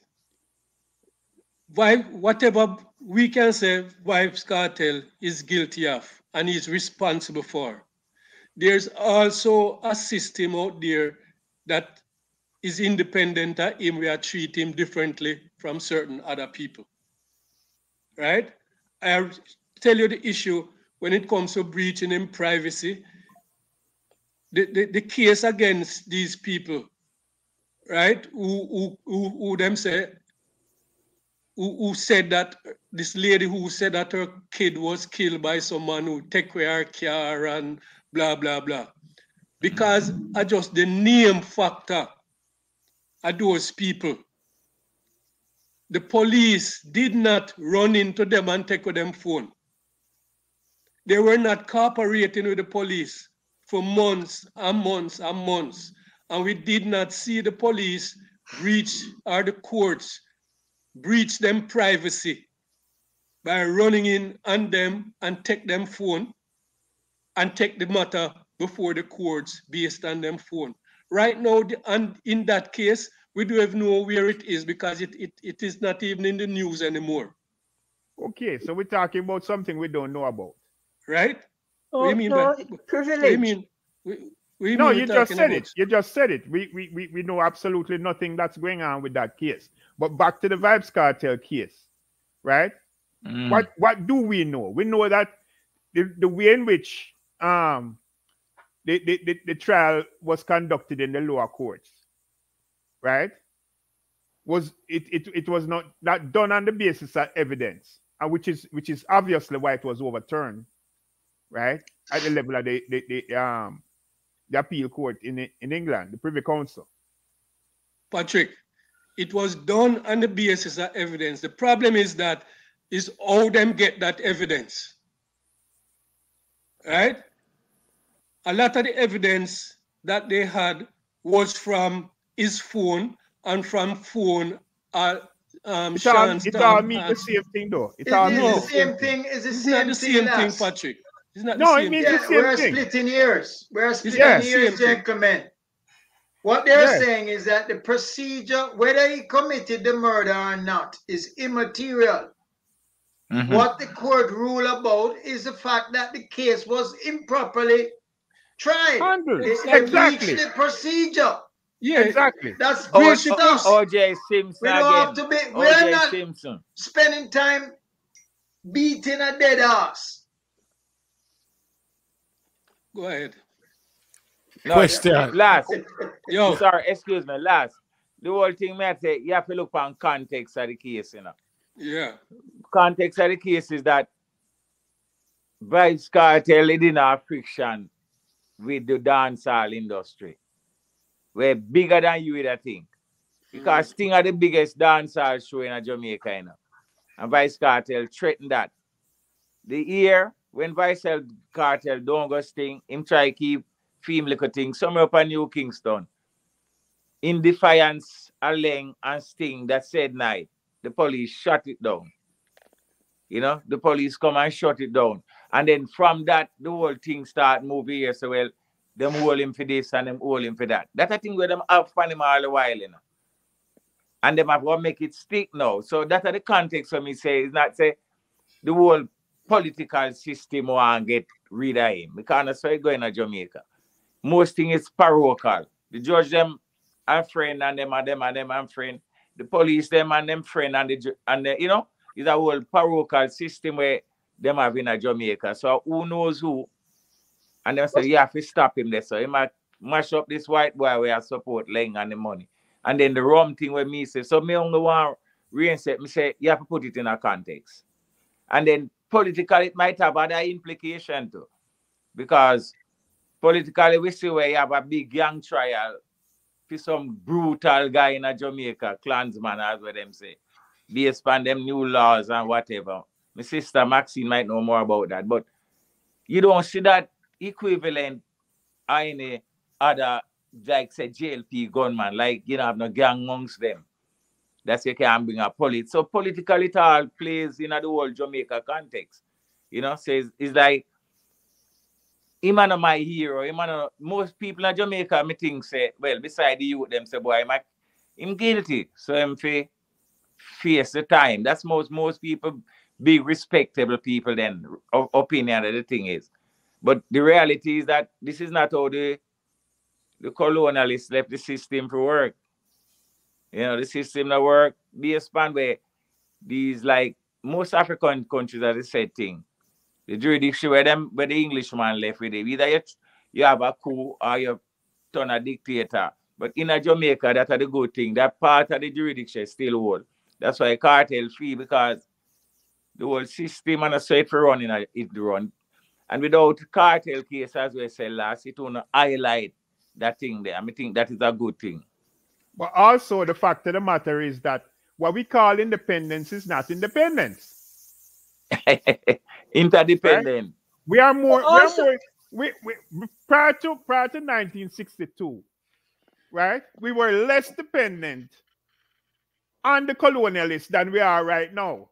whatever we can say Vybz Cartel is guilty of and is responsible for, there's also a system out there that is independent of him. We are treating him differently from certain other people, right? I tell you the issue when it comes to breaching in privacy. The case against these people, right? Who said that this lady who said that her kid was killed by someone who take away her car and blah blah blah, because I just the name factor of those people. The police did not run into them and take with them phone. They were not cooperating with the police for months and months and months. And we did not see the police breach or the courts breach them privacy by running in on them and take them phone and take the matter before the courts based on them phone. Right now, and in that case, we don't even know where it is because it is not even in the news anymore. Okay, so we're talking about something we don't know about. Right? Oh, what do you mean no, privilege? What do you mean? No, you just said it. You just said it. We know absolutely nothing that's going on with that case. But back to the Vybz Cartel case, right? What do we know? We know that the way in which the trial was conducted in the lower courts, right? It was not done on the basis of evidence, and which is obviously why it was overturned, right? At the level of the appeal court in England, the Privy Council. Patrick, it was done on the basis of evidence. The problem is how them get that evidence, right? A lot of the evidence that they had was from his phone and from phone. It all means the same thing, though. It's the same thing. It's not the same thing, Patrick. It's not no, it means the same we're thing. Splitting ears. We're splitting ears, gentlemen. What they're saying is that the procedure, whether he committed the murder or not, is immaterial. What the court ruled about is the fact that the case was improperly tried. They breached the procedure. Yeah, exactly. That's basic stuff. O.J. Simpson We don't have to be. We're not Simpson. spending time beating a dead ass. Go ahead. No, Question. Last. Yo. Sorry, excuse me. Last. The whole thing, may I say, you have to look on context of the case, you know. Yeah. Context of the case is that Vybz Cartel didn't have friction with the dancehall industry. We're bigger than you would think. Because Sting are the biggest dancehall show in Jamaica, you know. And Vybz Cartel threatened that. The year when Vybz Cartel don't go Sting, him try to keep film little thing somewhere up in New Kingston. In defiance of Leng and Sting that said night, the police shut it down. You know, the police come and shut it down. And then from that, the whole thing start moving here. So, well, them hold him for this and them hold him for that. That's a thing where them have fun him all the while, you know. And them have to make it stick now. So that's the context of me say, is not say the whole political system want to get rid of him. Because that's why going to Jamaica. Most things is parochial. The judge them are friend and them and friend. The police them and them friend and the you know, it's a whole parochial system where them have in a Jamaica. So who knows who? And they say, you have to stop him there. So he might mash up this white boy where I support Leng and the money. And then the rum thing with me say, so me only want reinstate, me say, you have to put it in a context. And then politically, it might have other implication too. Because politically, we see where you have a big gang trial for some brutal guy in a Jamaica, clansman, as what them say. Based on them new laws and whatever. My sister Maxine might know more about that. But you don't see that equivalent in any other, like say JLP gunman, like you don't have no gang amongst them. That's you can bring a police. So politically it all plays in the whole Jamaica context. You know, says so it's like him and my hero, most people in Jamaica me think say, well, beside the youth, them say, boy, him guilty. So him face the time. That's most people big respectable people then opinion of the thing is. But the reality is that this is not how the colonialists left the system to work. You know, the system that work based on where these like most African countries are the same thing. The jurisdiction where the Englishman left with it. Either you have a coup or you turn a dictator. But in a Jamaica, that's the good thing. That part of the jurisdiction still hold. That's why cartel free, because the whole system and a so it run in it run. And without cartel case, as we said last, it will highlight that thing there. I think that is a good thing. But also the fact of the matter is that what we call independence is not independence. Interdependent. Right? We are more. We prior to 1962, right? We were less dependent on the colonialists than we are right now.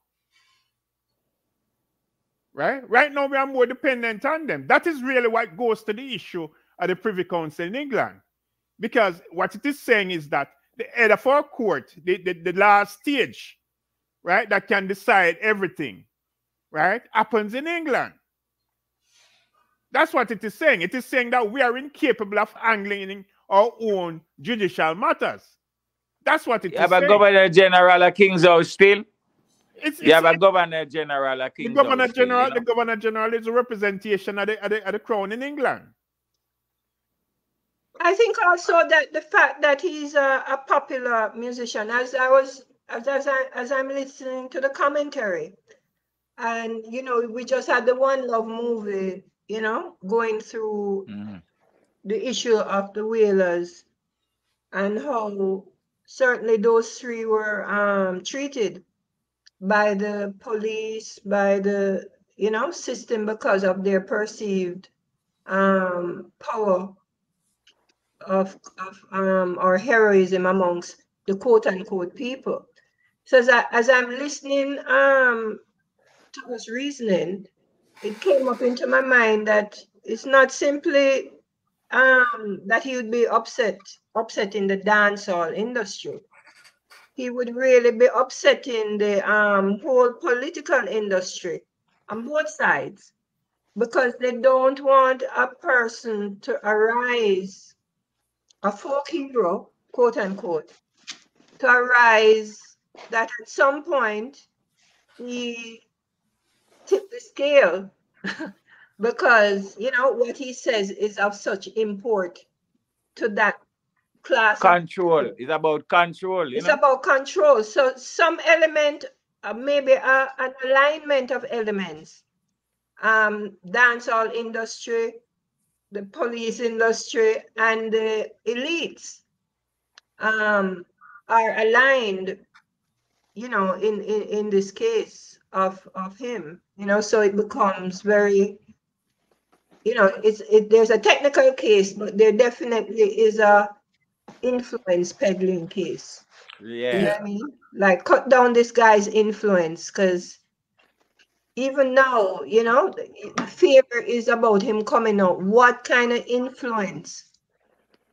Right? Right now we are more dependent on them. That is really what goes to the issue of the Privy Council in England. Because what it is saying is that the head of our court, the last stage, right, that can decide everything, right, happens in England. That's what it is saying. It is saying that we are incapable of handling our own judicial matters. That's what it is saying. But Governor General of King's House still? You have a governor general, a king. The governor general is a representation of the crown in England. I think also that the fact that he's a popular musician, as I'm listening to the commentary, and you know, we just had the One Love movie, you know, going through the issue of the Wailers and how certainly those three were treated by the police, by the, you know, system because of their perceived power of or heroism amongst the quote unquote people. So as I'm listening to his reasoning, it came up into my mind that it's not simply that he would be upsetting the dancehall industry. He would really be upsetting the whole political industry on both sides, because they don't want a person to arise, a folk hero, quote unquote, to arise that at some point he tipped the scale because, you know, what he says is of such import to that class. Control. It's about control. It's about control. So some element, maybe an alignment of elements, dancehall industry, the police industry, and the elites are aligned, you know, in this case of him, you know, so it becomes very, you know, there's a technical case, but there definitely is a influence peddling case. Yeah. You know what I mean? Like, cut down this guy's influence, because even now, you know, the fear is about him coming out. What kind of influence?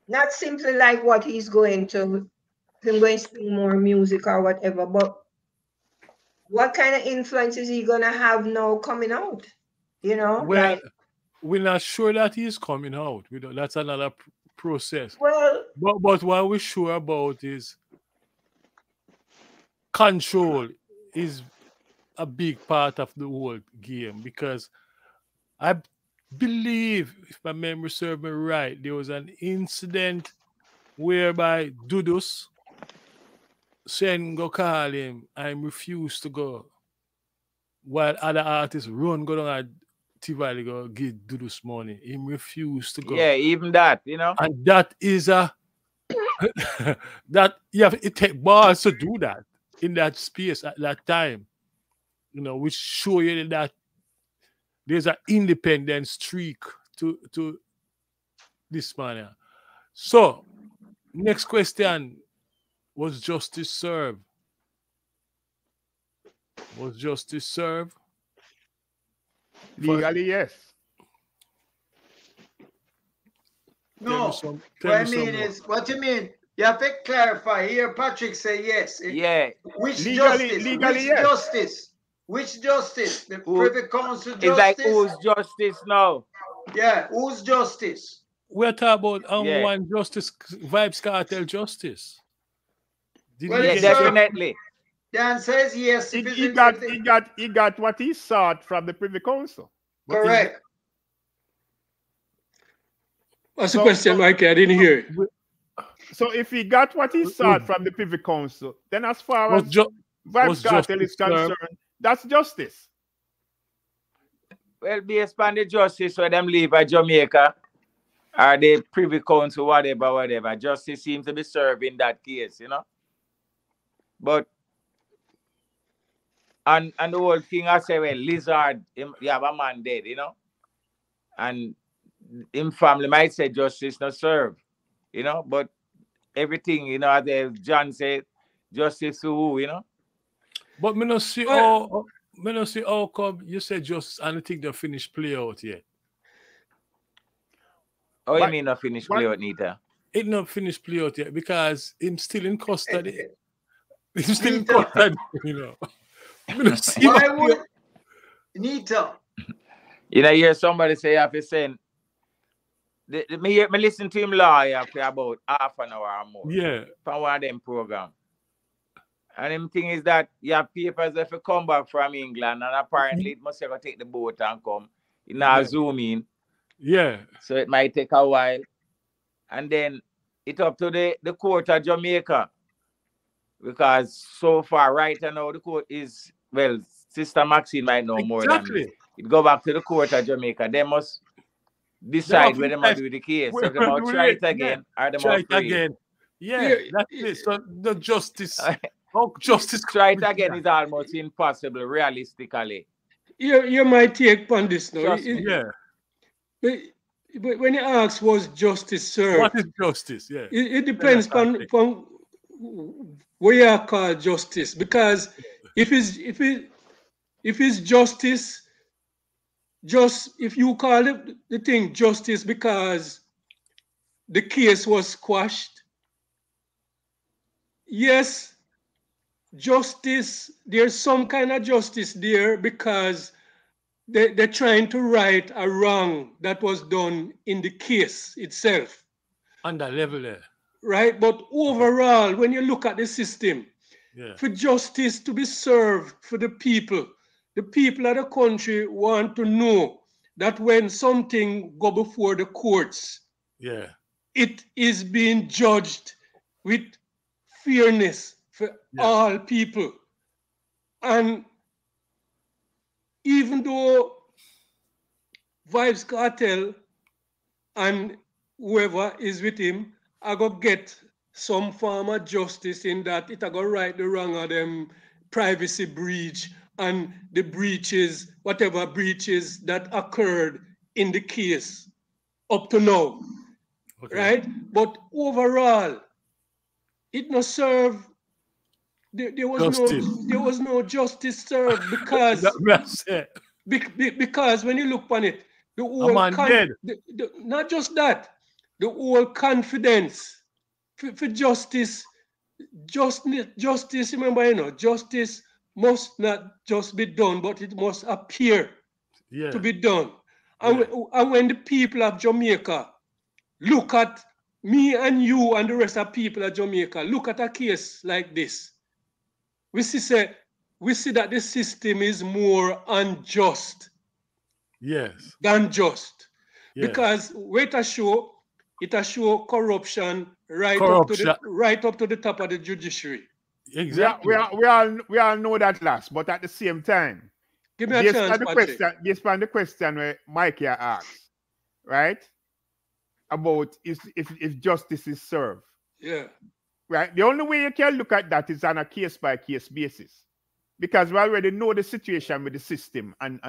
Not simply like what he's going to sing more music or whatever, but what kind of influence is he gonna have now coming out? You know, Well, like, we're not sure that he's coming out. We don't, that's another process. well, But what we're sure about is control is a big part of the whole game, because I believe, if my memory serves me right, there was an incident whereby Dudus send go call him and refused to go, while other artists run go down at Tivoli go give Dudus money. He refused to go. Yeah, even that, you know. And that is a that you have it take balls to do that in that space at that time. You know, which show you that there's an independent streak to this man. So, next question: was justice served? Was justice served? Legally, yes. No, what you mean? You have to clarify here. Patrick say yes. Yeah. Which Legally, justice? legally, Which yes. justice? Which justice? The Privy Council justice? It's like, who's justice now? Yeah, who's justice? We're talking about Yeah. one justice, Vybz Cartel justice. Well, Yeah, it's definitely. The answer is yes. He got what he sought from the Privy Council. Correct. What's the question, Mike? I didn't hear it. So if he got what he sought from the Privy Council, then as far as was Vybz Cartel justice is concerned, that's justice. Well, based on the justice where them live at Jamaica, or the Privy Council, whatever. Justice seems to be served in that case, you know. But and the whole thing I say, well, Lizard, you have a man dead, you know, and him family might say justice not served, you know, but everything, you know, as John said, justice to who, you know. But me not see how come you said justice and I think they finished play out yet. Oh, you mean not finished play out, Nita? It not finished play out yet because him still in custody. He's still in custody, you know. Why would Nita? You know, hear somebody say after saying, me listen to him lawyer for about half an hour or more. Yeah. From one of them program. And the thing is that you have papers if you come back from England, and apparently it must have to take the boat and come. You now zoom in. Yeah. So it might take a while. And then it up to the court of Jamaica. Because so far, right now, the court is, well, Sister Maxine might know more than me. It go back to the court of Jamaica. They must decide whether they might do the case. So they might try it again, or they might try it again. Yeah, that's it. So the justice, how justice try it again is almost impossible, realistically. You might take on this now. Yeah. But when you ask was justice served? What is justice? Yeah. It depends on what you call justice. Because if it's justice, if you call the thing justice because the case was squashed, yes, justice, there's some kind of justice there because they're trying to right a wrong that was done in the case itself. On that level there. Right? But overall, when you look at the system, for justice to be served for the people of the country want to know that when something go before the courts, it is being judged with fairness for all people. And even though Vybz Cartel and whoever is with him are going to get some form of justice in that it are going to right the wrong of them privacy breach and the breaches, whatever breaches that occurred in the case up to now, right? But overall, it not serve. There was no justice served because because when you look on it, the whole not just that, the whole confidence for justice. Justice, remember, justice must not just be done, but it must appear to be done. And when the people of Jamaica look at me and you and the rest of people of Jamaica, look at a case like this, we see that the system is more unjust than just. Because it show corruption right up to the top of the judiciary. Exactly. We all know that last, but at the same time, give me a chance, This the question where Mikey asked, right? About if justice is served. Yeah. Right? The only way you can look at that is on a case-by-case basis. Because we already know the situation with the system and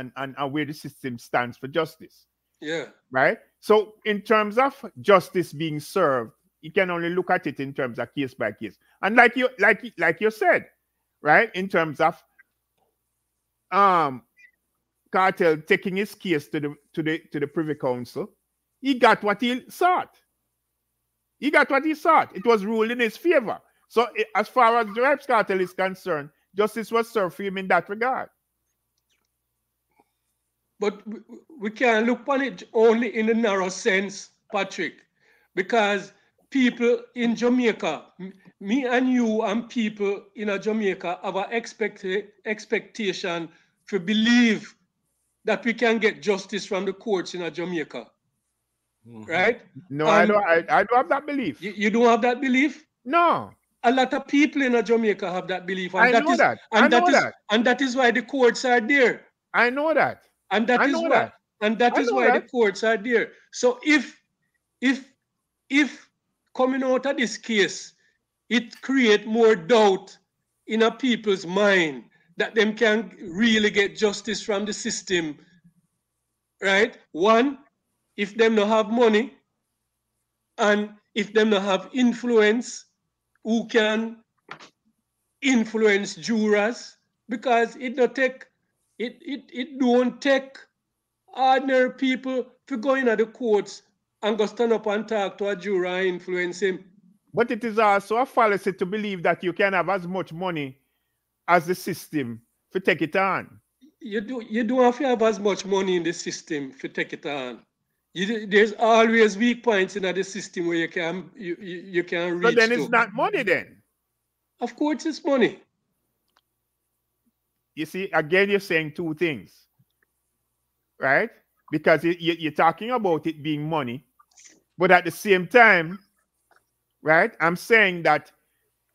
where the system stands for justice. Yeah. Right? So in terms of justice being served, you can only look at it in terms of case by case. And like you said, right? In terms of Cartel taking his case to the Privy Council, he got what he sought. He got what he sought. It was ruled in his favor. So as far as the Vybz Cartel is concerned, justice was served for him in that regard. But we can't look on it only in a narrow sense, Patrick, because people in Jamaica, me and you and people in Jamaica have an expectation to believe that we can get justice from the courts in Jamaica. Right? No, I don't have that belief. You don't have that belief? No. A lot of people in Jamaica have that belief. And I know that. And that is why the courts are there. I know that. And that is why the courts are there. So if coming out of this case, it creates more doubt in a people's mind that them can really get justice from the system, right? One, if them don't have money, and if them don't have influence, who can influence jurors? Because it don't take ordinary people to go into the courts and go stand up and talk to a juror and influence him. But it is also a fallacy to believe that you can have as much money as the system to take it on. You don't have to have as much money in the system to take it on. There's always weak points in the system where you can reach. So then it's not money then. Of course it's money. you see, again, you're saying two things, right? Because you're talking about it being money, but at the same time, right, I'm saying that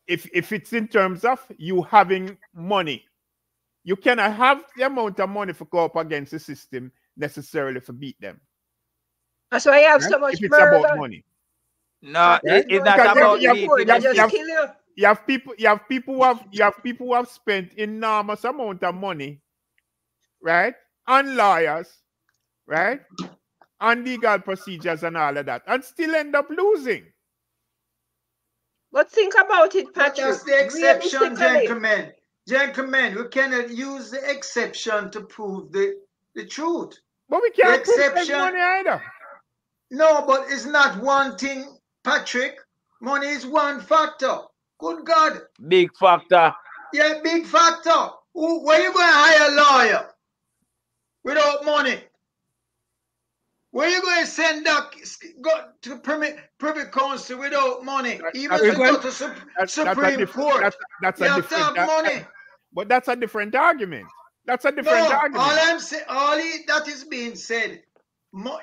if it's in terms of you having money, you cannot have the amount of money for go up against the system necessarily for beat them. That's why you have Right? so much If it's murder. about money. No, Right? it's not Because about you beating they them. just kill you. You have people who have spent enormous amount of money, right, on lawyers, right, on legal procedures and all of that, and still end up losing. But think about it, But Patrick. that's the exception, Realistically. gentlemen. Gentlemen, we cannot use the exception to prove the truth. But we can't The prove exception- money either. No, but it's not one thing, Patrick. Money is one factor. Good God. Big factor. Yeah, big factor. Where you going to hire a lawyer without money? Where you going to send that go to privy council without money? Even if you go to Supreme Court, That's you a have to have different money. But that's a different argument. That's a different No, argument. all I'm saying, that is being said,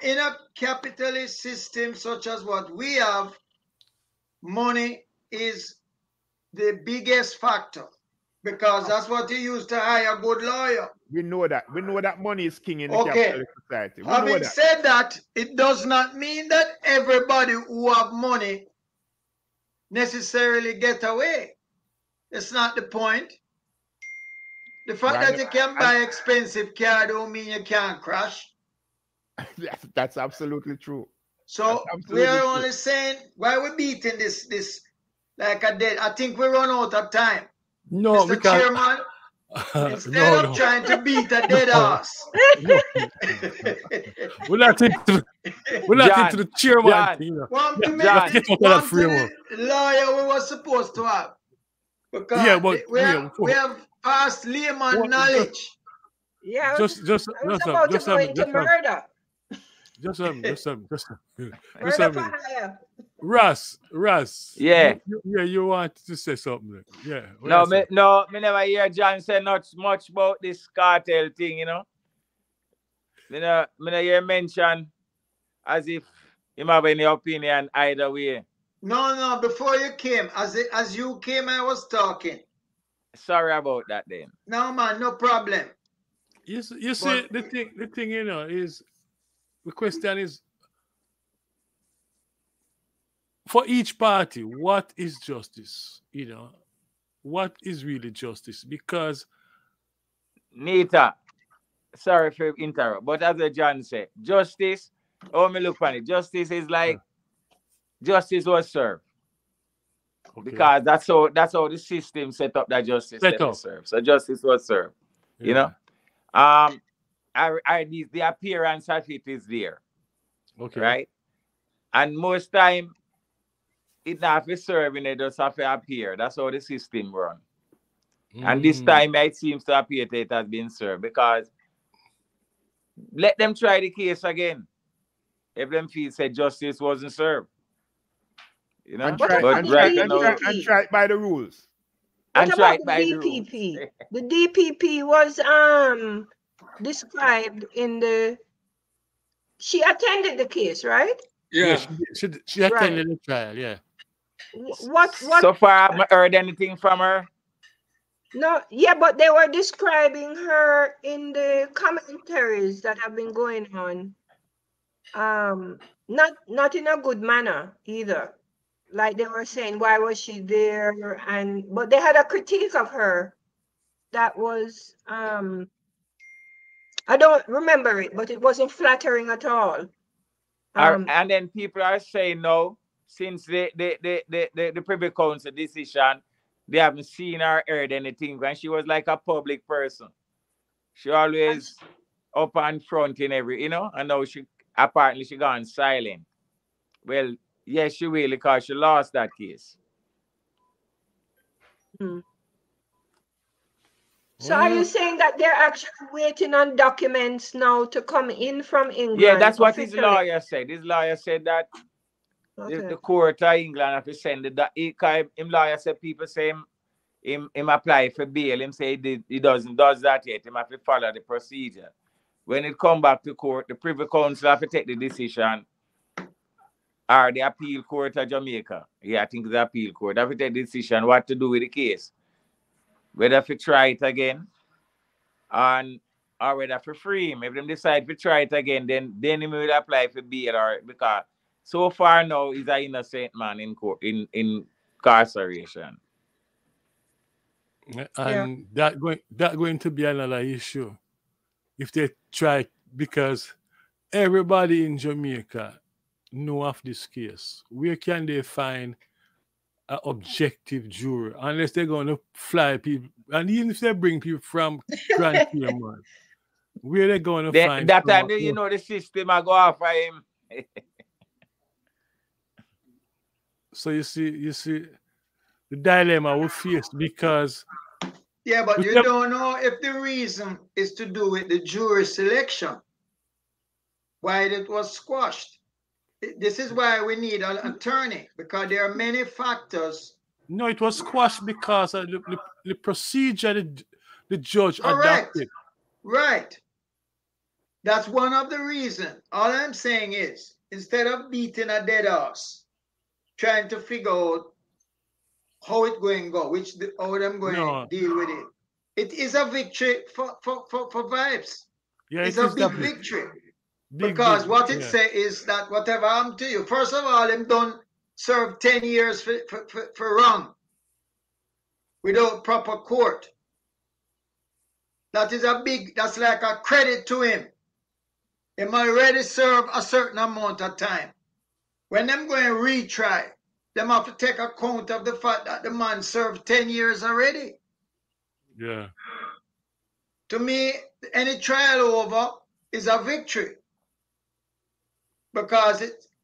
in a capitalist system such as what we have, money is the biggest factor because that's what you use to hire a good lawyer. We know that. We know that money is king in the Okay. capitalist society. We know Having that. said that, it does not mean that everybody who have money necessarily get away. That's not the point. The fact Right. that you can buy expensive car don't mean you can't crash. That's absolutely true. So we are only saying why we're beating this like a dead. I think we run out of time. No, Mr. because Chairman, instead of trying to beat a dead horse. no. We're not into the chairman. John, You know. Want to Yeah, make John, get out of that want to framework. the lawyer we were supposed to have. Because Yeah, but we have past layman What- knowledge. Yeah, just I was about to go into murder. Just Murder for hire. Russ. Yeah. You want to say something? Yeah. what No, you say? me never hear John say not much about this cartel thing, you know. Me no hear mention as if him have any opinion either way. No, before you came, as you came, I was talking. Sorry about that then. No, man, no problem. You see, the thing, you know, is the question is for each party, what is justice? You know, what is really justice? Because Nita, sorry for interrupt, but as the John said, justice, me look on it, justice is like justice was served. okay, Because that's how the system set up that justice Set up. was served. So justice was served. You know? The appearance of it is there. okay, Right? And most time it not be serving, it just have to appear. That's how the system run. And this time it seems to appear that it has been served because let them try the case again. If them feel say justice wasn't served. You know, And What try, about and the try, now- and try, DPP? and try it by the rules. What and about try the it by the rules. DPP? The DPP was described in the. She attended the case, right? yeah, Yeah. she attended the trial, yeah. What? So far, have I heard anything from her? No, yeah, but they were describing her in the commentaries that have been going on. Not in a good manner either. Like they were saying, why was she there? But they had a critique of her that was I don't remember it, but it wasn't flattering at all. And then people are saying no, since the Privy Council decision, they haven't seen or heard anything. And she was like a public person. She always up and front in every, you know, and now she apparently gone silent. Well, yes, she will because she lost that case. So are you saying that they're actually waiting on documents now to come in from England? Yeah, that's what his officially? lawyer said. His lawyer said that Okay. the court of England have to send it. That him lawyer said people say him apply for bail. Him say he does that yet. Him have to follow the procedure. When it come back to court, the Privy Council have to take the decision. Or the appeal court of Jamaica. Yeah, I think the appeal court have to take the decision what to do with the case. Whether to try it again or whether for free him. If them decide to try it again, then he will apply for bail, or because so far now he's an innocent man in court in incarceration. And that going to be another issue if they try, because everybody in Jamaica know of this case. Where can they find an objective juror unless they're going to fly people? And even if they bring people from Grand Cayman, where they going to find that time? You know the system I go off for him. So you see the dilemma we face, because yeah, but you don't know if the reason is to do with the jury selection, why it was squashed. This is why we need an attorney, because there are many factors. No, it was squashed because of the procedure the judge adopted. Right. That's one of the reasons. All I'm saying is, instead of beating a dead horse, trying to figure out how it's going to go, how them going to deal with it. It is a victory for Vybz. Yeah, it's a big victory. Because what it says is that whatever happened to you, first of all, him done serve 10 years for wrong without proper court. That is that's like a credit to him. He might already serve a certain amount of time. When them going to retry, them have to take account of the fact that the man served 10 years already. Yeah. To me, any trial over is a victory. Because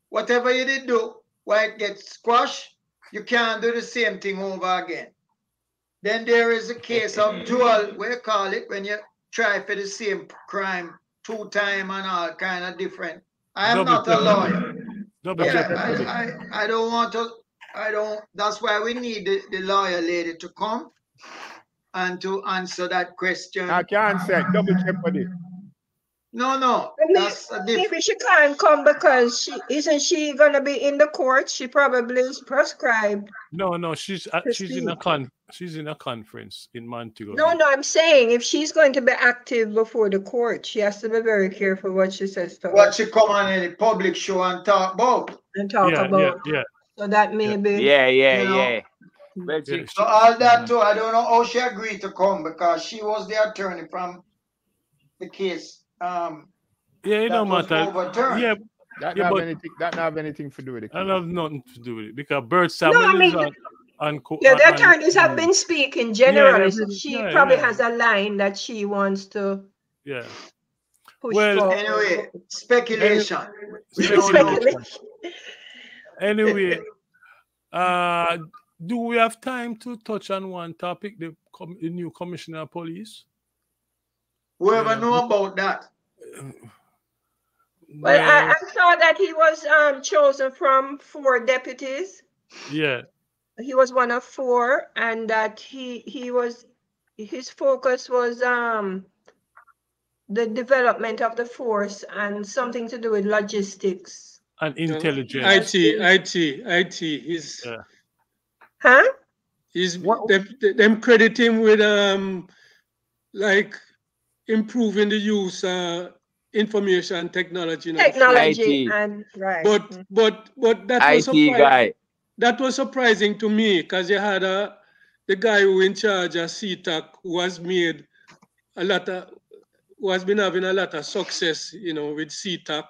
whatever you did do, why it gets squashed, you can't do the same thing over again. Then there is a case of dual, what you call it, when you try for the same crime 2 times and all kind of different. I am not a lawyer. I don't want to, that's why we need the lawyer lady to come and to answer that question. I can't say double jeopardy. No. Maybe she can't come because isn't she gonna be in the court? She probably is prescribed. No, she's in a conference in Montego. No, I'm saying if she's going to be active before the court, she has to be very careful what she says to what she come on any public show and talk about. Yeah. So that may be. Yeah. So all that too, I don't know how she agreed to come because she was the attorney from the case. It don't matter. Overturned. That not have anything to do with it. That have nothing to do with it because Bert Samuel is on court. Yeah, the attorneys have been speaking generally. So she probably has a line that she wants to. Yeah. Push anyway, speculation. Anyway, do we have time to touch on one topic? The new commissioner of police. Whoever know about that. Well, I saw that he was chosen from 4 deputies. Yeah. He was one of 4, and that his focus was the development of the force and something to do with logistics and intelligence. IT. He's them credit him with like improving the use information technology. Technology and right. But that was surprising to me because you had the guy who in charge of CTAC who has made been having a lot of success, with CTAC.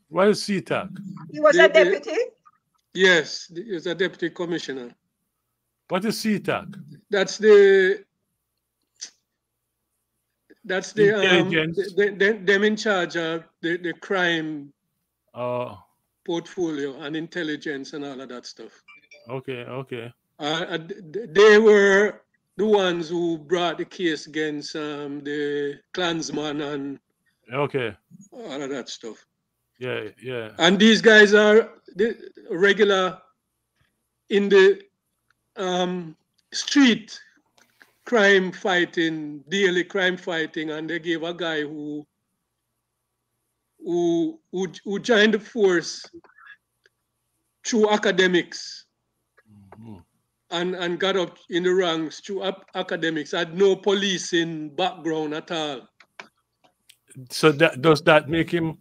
What is CTAC? He was a deputy? Yes, he was a deputy commissioner. What is CTAC? That's the them in charge of the crime portfolio and intelligence and all of that stuff. Okay. They were the ones who brought the case against the Klansman and all of that stuff. Yeah. And these guys are the regular in the street crime fighting, daily crime fighting, and they gave a guy who joined the force through academics and got up in the ranks through academics, had no policing background at all. So does that make him,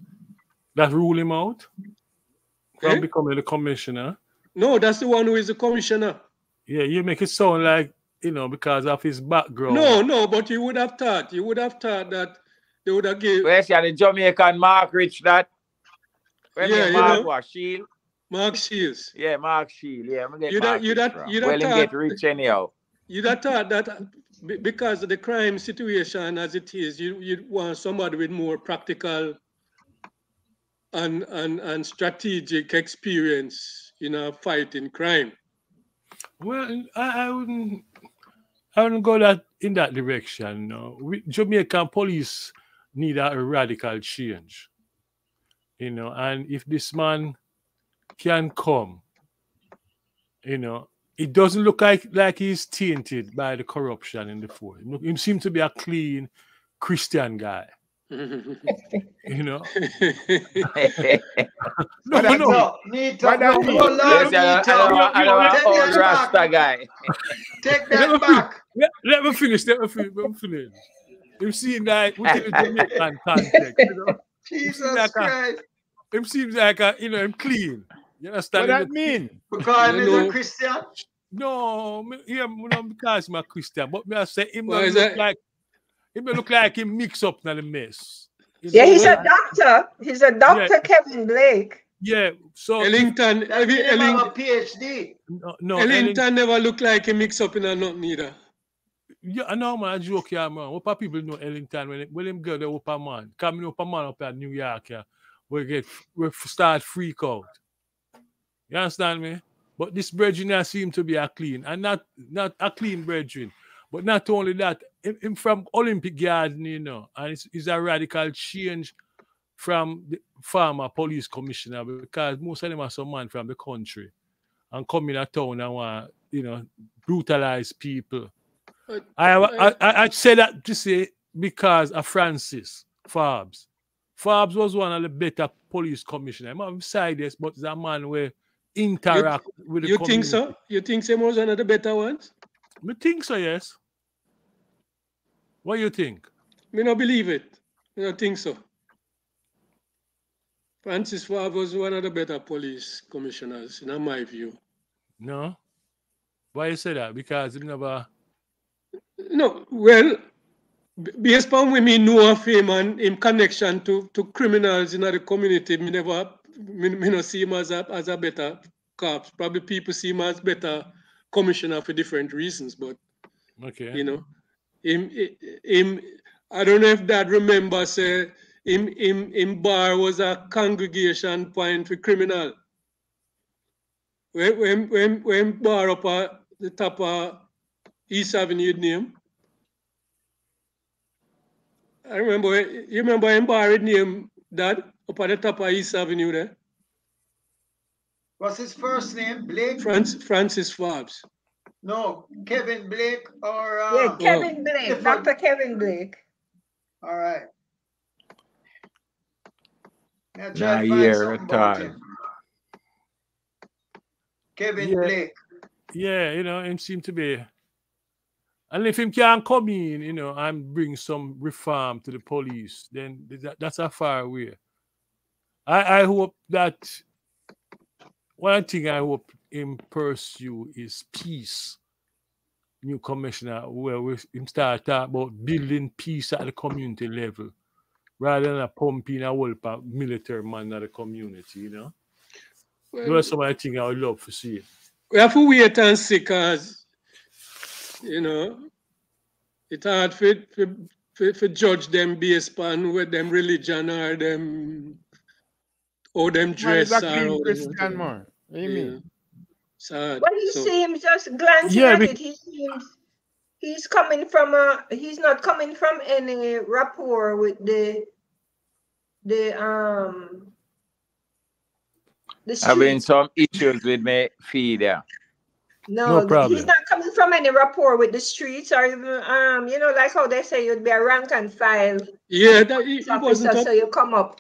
that rule him out from becoming the commissioner? No, that's the one who is the commissioner. Yeah, you make it sound like, you know, because of his background. No, but you would have thought that they would have given. Where's the Jamaican Mark Rich that? Yeah, Mark what? Shield? Mark Shields. Yeah, Mark Shield. Yeah, you'd have get rich anyhow. You'd have thought that because of the crime situation as it is, you'd want somebody with more practical and strategic experience, you know, fighting crime. Well, I wouldn't go in that direction. No, Jamaican police need a radical change, you know. And if this man can come, you know, it doesn't look like he's tainted by the corruption in the force. He seems to be a clean Christian guy. You know. No. Rasta guy. Take that back. Let me finish. You see that within the Jamaican context, you know. Jesus Christ. Him seems like him clean. You understand? What that mean? Because he's a Christian? No, because I'm a Christian, but I say him look like he mix up in the mess. Yeah, he's a doctor. He's a doctor, yeah. Kevin Blake. Yeah, so Ellington, have a PhD. No, Ellington never looked like he mix up in a nothing either. Yeah, I know, man. I joke here, man. What people know Ellington when him go there, upper man, coming up a man up at New York here, we start freak out. You understand me? But this brethren seem to be a clean, and not a clean brethren. But not only that, him from Olympic Garden, you know, and it's a radical change from the former police commissioner, because most of them are some man from the country and come in a town and want, you know, brutalize people. I say that to say because of Francis Vybz. Vybz was one of the better police commissioners. I'm beside this, but he's a man where interact with the community. You think so? You think he was one of the better ones? I think so, yes. What do you think? I don't believe it. I don't think so. Francis Vybz was one of the better police commissioners, in my view. No? Why you say that? Because he never... No, well, based on when me know of him and in connection to criminals in the community, me not see him as a better cop. Probably people see him as better commissioner for different reasons, but okay, you know, him I don't know if Dad remembers him bar was a congregation point for criminal. When bar up at the top of East Avenue name. I remember, you remember him bar name, Dad, up at the top of East Avenue there? What's his first name? Blake? Francis Vybz. No, Kevin Blake or... yeah, Kevin Blake, Dr. Kevin Blake. All right. Now, year at time. Kevin Blake. Yeah, you know, him seem to be... And if him can come in, you know, and bring some reform to the police, then that's a far away. I hope that... One thing I hope him pursue is peace. New commissioner, where him start talk about building peace at the community level, rather than pumping a whole military man at the community, you know. Well, those are some of the things I would love to see. We have to wait and see, because, you know, it's hard for judge them based on what them religion or them, or them dress. Christian more. What do you mean? Sad. But he seems, just glancing at it, he seems he's not coming from any rapport with the having some issues with my feed there. No, problem. he's not coming from any rapport with the streets, or even you know, like how they say you'd be a rank and file. Yeah, that he wasn't officer, up. so you come up,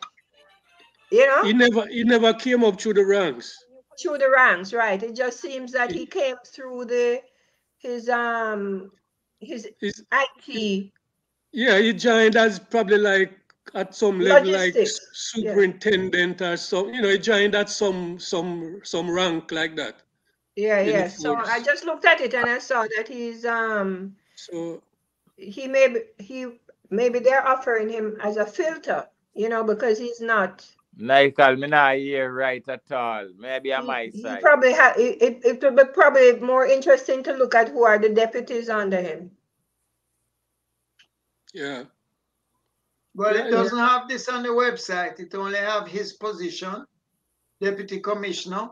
you know, He never came up through the ranks. through the ranks, right? It just seems that he came through his IT. Yeah, he joined as probably like at some level like Logistics, superintendent or some, you know, he joined at some rank like that. Yeah, in the yeah. So I force. just looked at it and I saw that he's So maybe they're offering him as a filter, you know, because he's not. Michael, me not hear right at all. Maybe on my He side. probably it would be probably more interesting to look at who are the deputies under him. yeah. Well, Yeah, it doesn't have this on the website. It only have his position, Deputy Commissioner,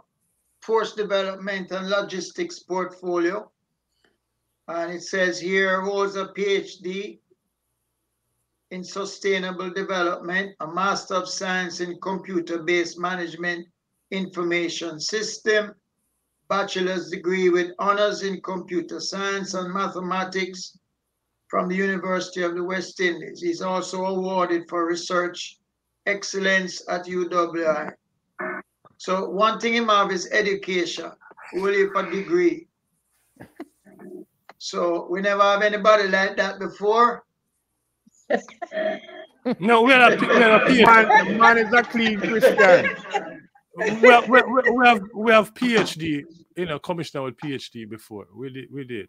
Force Development and Logistics Portfolio. And it says here, holds a PhD in Sustainable Development, a Master of Science in Computer-Based Management Information System, bachelor's degree with honors in Computer Science and Mathematics from the University of the West Indies. He's also awarded for research excellence at UWI. So one thing him have is education, only for degree. So we never have anybody like that before. No, we have PhD. Man is a clean Christian. we have PhD, you know, commissioner with PhD before. We did.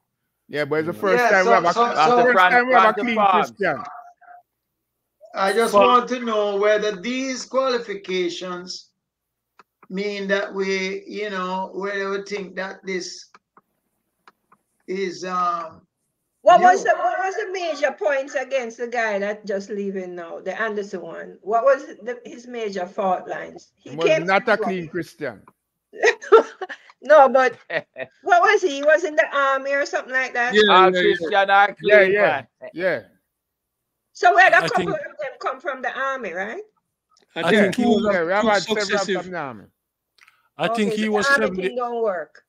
Yeah, but it's the first Yeah, time so- we have a, so- first so- time we have a clean Francis Christian. I just want to know whether these qualifications mean that we, you know, whether we think that this is What new. was the major points against the guy that just leaving now, the Anderson one? What was his major fault lines? He was not a clean Christian. No, but what was he? He was in the army or something like that. Yeah, All yeah, Christian are clean, man. Yeah. So where the I couple think- of them come from the army, right? I think he was- Yeah, we have had several successive. from the army. I think Okay, he so was the army 70, thing don't work.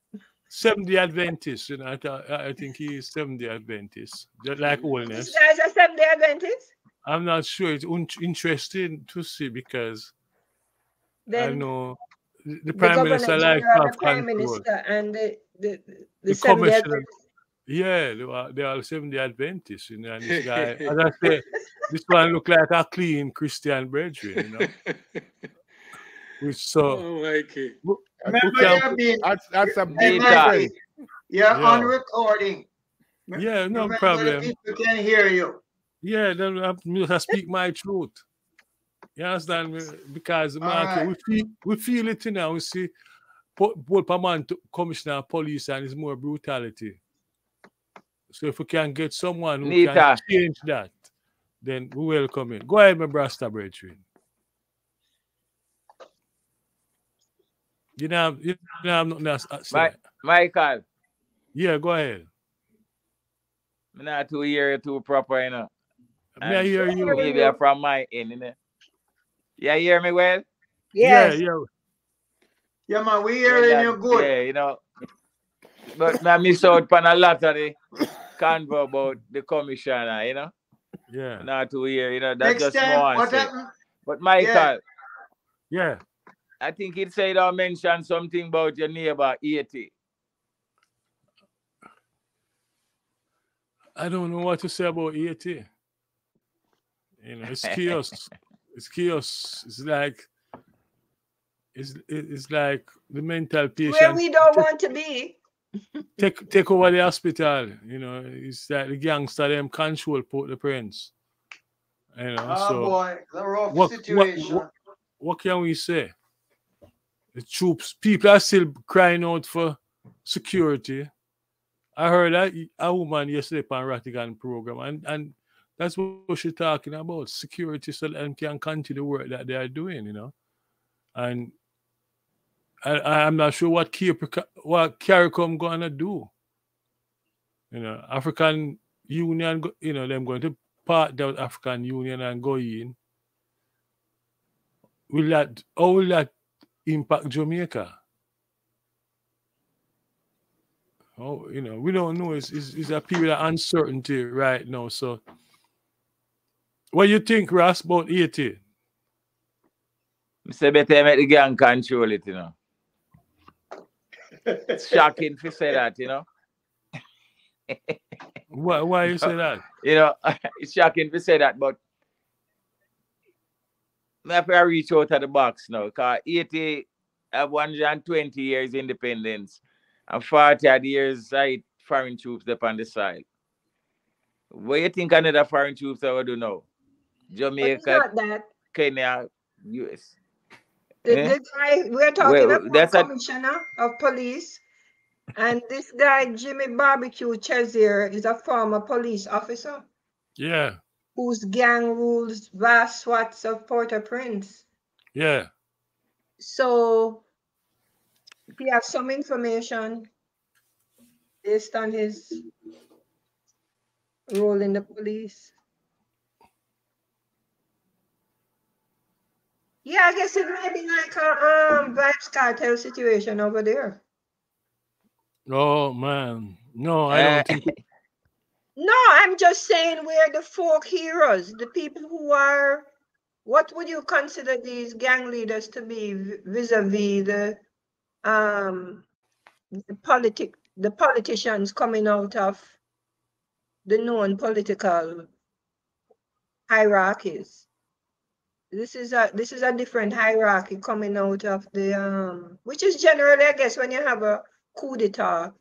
70 Adventist. You know, I think he is 70 Adventist, just like This Holiness. guy's a Seventh-day Adventist. I'm not sure. It's interesting to see because I Then know the the Prime Governor Minister like General, have the Prime control. Minister, and the The Seventh-day commissioner, Adventist. yeah, they are 70 Adventists, you know. And this guy, as I say, this one look like a clean Christian brethren, you know. Which so Oh, Mikey. Remember, can- That's a big Peter. difference. You're Yeah. on recording. yeah, no Remember, problem. the people can hear you. Yeah, then I speak my truth. You understand me? Because All we feel it now. We see both man commissioner of police and it's more brutality. So if we can get someone who can Nita. change that, then we welcome it. Go ahead, my brother, brethren. You know I'm not else to say. Michael, Yeah, go ahead. I'm not too hear you too proper, you know. May I hear you? Maybe I'm from my end, you know. You hear me well? Yes. Yeah. Yeah, man, we hearing you good. Yeah, you know. But I miss out on a lot of the convo about the commissioner, you know. Yeah. Not to hear, you know, that's Next just time, more. what say. happened? But Michael, Yeah. I think it said or mentioned something about your neighbor 80. I don't know what to say about 80. You know, it's chaos. It's chaos. It's like the mental Where patient we don't want to be. take over the hospital. You know, it's like the gangster them control Port-au-Prince. You know, Oh so boy, the rough situation. what can we say? The troops, people are still crying out for security. I heard a woman yesterday on Rattigan program, and that's what she's talking about, security, so that they can continue the work that they are doing, you know. And I'm not sure what CARICOM gonna do. You know, African Union, you know, them going to partner with African Union and go in. How will that impact Jamaica? Oh, you know, we don't know. It's a period of uncertainty right now. So, what do you think, Ross, about 80? Mr. Better make the gang control it, you know. It's shocking to say that, you know. Why you say that? You know, it's shocking to say that, but I have to reach out of the box now. Because 80 have 120 years independence and 40 odd years foreign troops up on the side. What do you think another foreign troops are going to do now? But it's Jamaica, not that. Kenya, US. The guy we're talking about, that's commissioner of police, and this guy Jimmy Barbecue Chezier is a former police officer. Yeah. Whose gang rules vast swaths of Port-au-Prince. Yeah. So he has some information based on his role in the police. Yeah, I guess it might be like a Vybz Cartel situation over there. Oh man, no, I don't think. No, I'm just saying we're the folk heroes, the people who are. What would you consider these gang leaders to be vis-a-vis the politicians coming out of the known political hierarchies? This is a different hierarchy coming out of the which is generally, I guess, when you have a coup d'etat,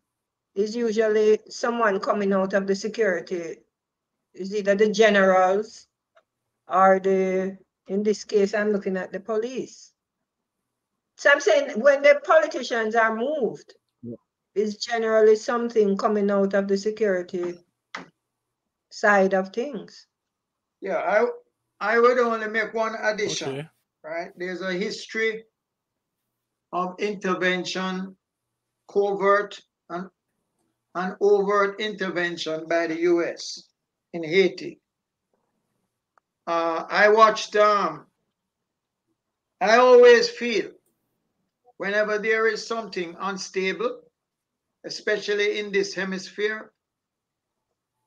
is usually someone coming out of the security. Is either the generals or in this case, I'm looking at the police. So I'm saying when the politicians are moved, it's generally something coming out of the security side of things. Yeah, I would only make one addition, Okay. right? There's a history of intervention, covert and overt intervention by the US in Haiti. I watched, I always feel whenever there is something unstable, especially in this hemisphere,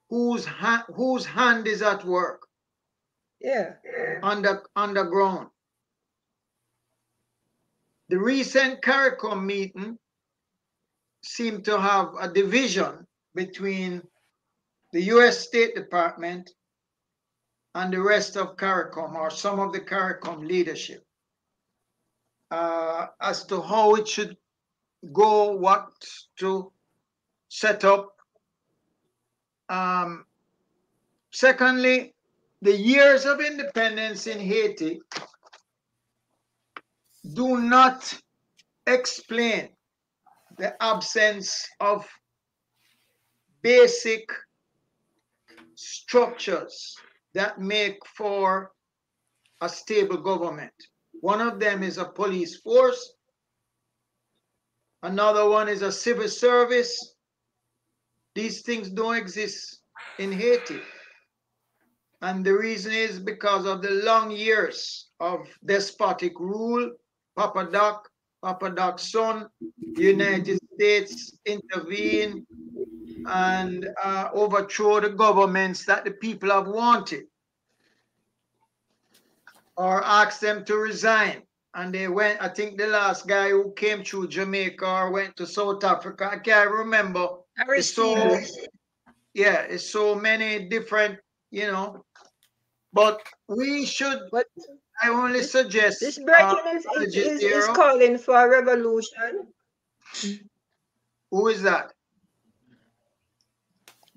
whose hand is at work? Yeah. Underground. The recent CARICOM meeting seemed to have a division between the US State Department and the rest of CARICOM, or some of the CARICOM leadership, as to how it should go, what to set up. Secondly, the years of independence in Haiti do not explain the absence of basic structures that make for a stable government. One of them is a police force. Another one is a civil service. These things don't exist in Haiti. And the reason is because of the long years of despotic rule. Papa Doc's son, the United States intervene and overthrow the governments that the people have wanted, or ask them to resign. And they went, I think the last guy who came through Jamaica or went to South Africa, I can't remember. It's so many different, you know. But we should, I only suggest. This Britain is calling for a revolution. Who is that?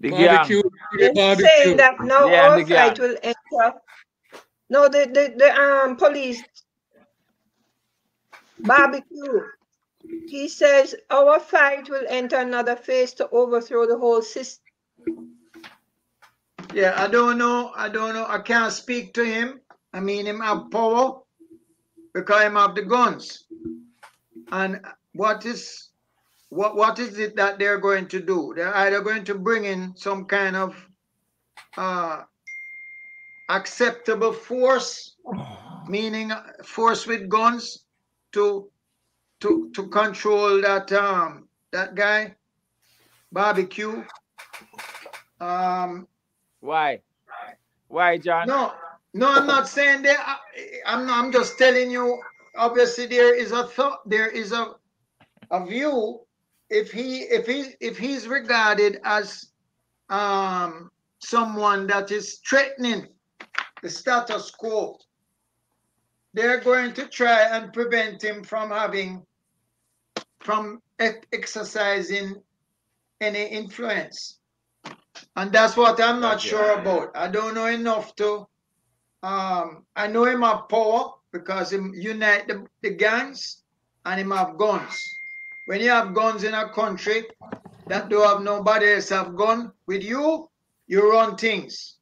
The barbecue. Saying that now our fight will enter. No, the police barbecue. He says our fight will enter another phase to overthrow the whole system. Yeah, I don't know. I can't speak to him. I mean, him have power because him have the guns. And what is it that they're going to do? They're either going to bring in some kind of acceptable force, meaning force with guns, to control that that guy. barbecue. Why? Why, John? No, I'm not saying that. I'm just telling you. Obviously, there is a thought. There is a view. If he's regarded as someone that is threatening the status quo, they're going to try and prevent him from exercising any influence. And that's what I'm not sure about. I don't know enough to I know him have power because he unite the gangs and him have guns. When you have guns in a country that don't have nobody else have gun with you, you run things.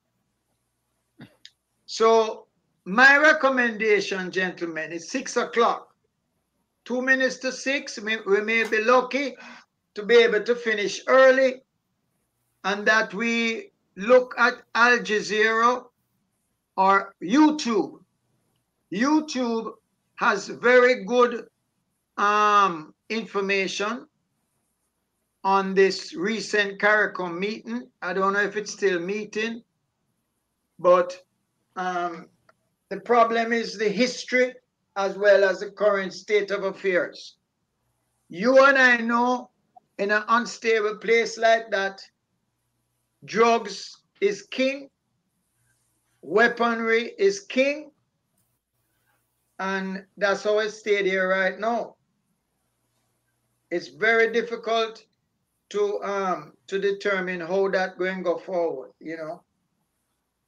So my recommendation, gentlemen, is 6 o'clock. 2 minutes to 6. We may be lucky to be able to finish early, and that we look at Al Jazeera or YouTube. YouTube has very good information on this recent CARICOM meeting. I don't know if it's still meeting, but the problem is the history as well as the current state of affairs. You and I know in an unstable place like that, drugs is king, weaponry is king, and that's how it stayed here right now. It's very difficult to determine how that going to go forward, you know.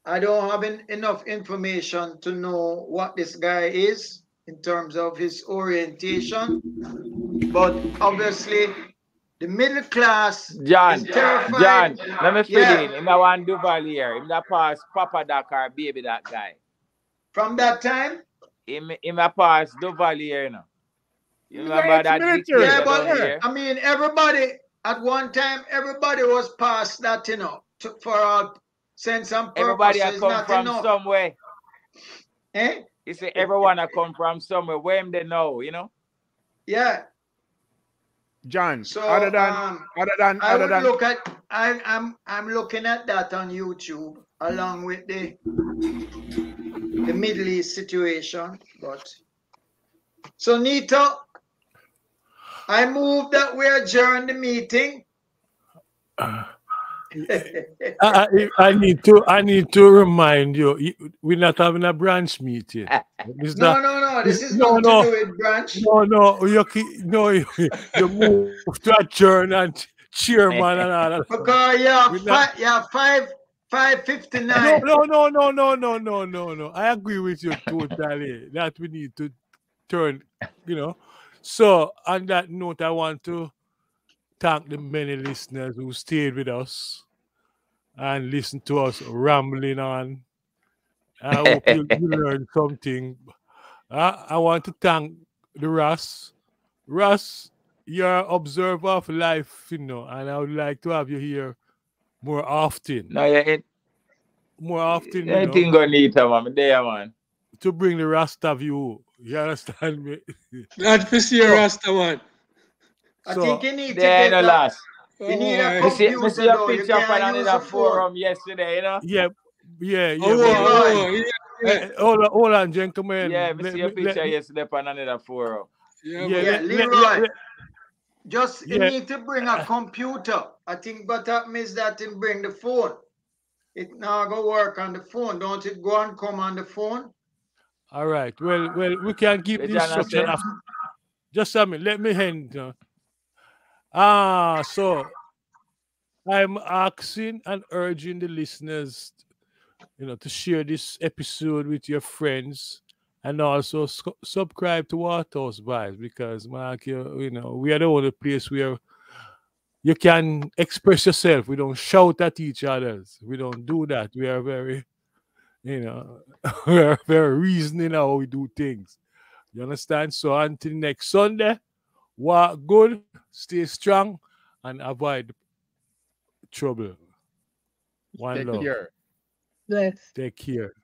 I don't have enough information to know what this guy is in terms of his orientation, but obviously the middle class is terrified. John, let me fill in. Him that one Duvalier. Him that pass Papa Dakar, baby that guy. From that time? Him that pass Duvalier, you know. You remember that? Yeah, but I mean, everybody, at one time, everybody was past that, you know, for all sense and purpose. Everybody come from somewhere. Eh? You say everyone come from somewhere. Where am they know, you know? Yeah. John, so other than I'm looking at that on YouTube along with the Middle East situation. But so Nito, I move that we adjourn the meeting. I need to remind you, we're not having a branch meeting. No. This is not to do with branch. No. You move to adjourn and chairman and all that. Because you have 5:59. No. I agree with you totally that we need to turn, you know. So on that note, I want to thank the many listeners who stayed with us and listened to us rambling on. I hope you learned something. I want to thank the Russ. Russ, you're an observer of life, you know, and I would like to have you here more often. No, you ain't. More often, you ain't gonna need to, man. There, man. To bring the Rasta view. You understand me? Glad to see you, Rasta, man. I think you need to get a last. You need a computer. I see a picture up on another forum yesterday, you know? Yeah. Hold on, gentlemen. Yeah, I see a picture yesterday on another forum. Yeah, Leroy. You need to bring a computer. I think what happens is that you bring the phone. It now go work on the phone. Don't it go and come on the phone? All right. Well, we can give the instruction after. Just a minute. Let me end. So I'm asking and urging the listeners, you know, to share this episode with your friends and also subscribe to Waterhouse Vybz, because, Mark, you know, we are the only place where you can express yourself. We don't shout at each other. We don't do that. We are very, you know, we are very reasoning how we do things. You understand? So until next Sunday, walk good, stay strong, and avoid trouble. One love. Yes. Take care.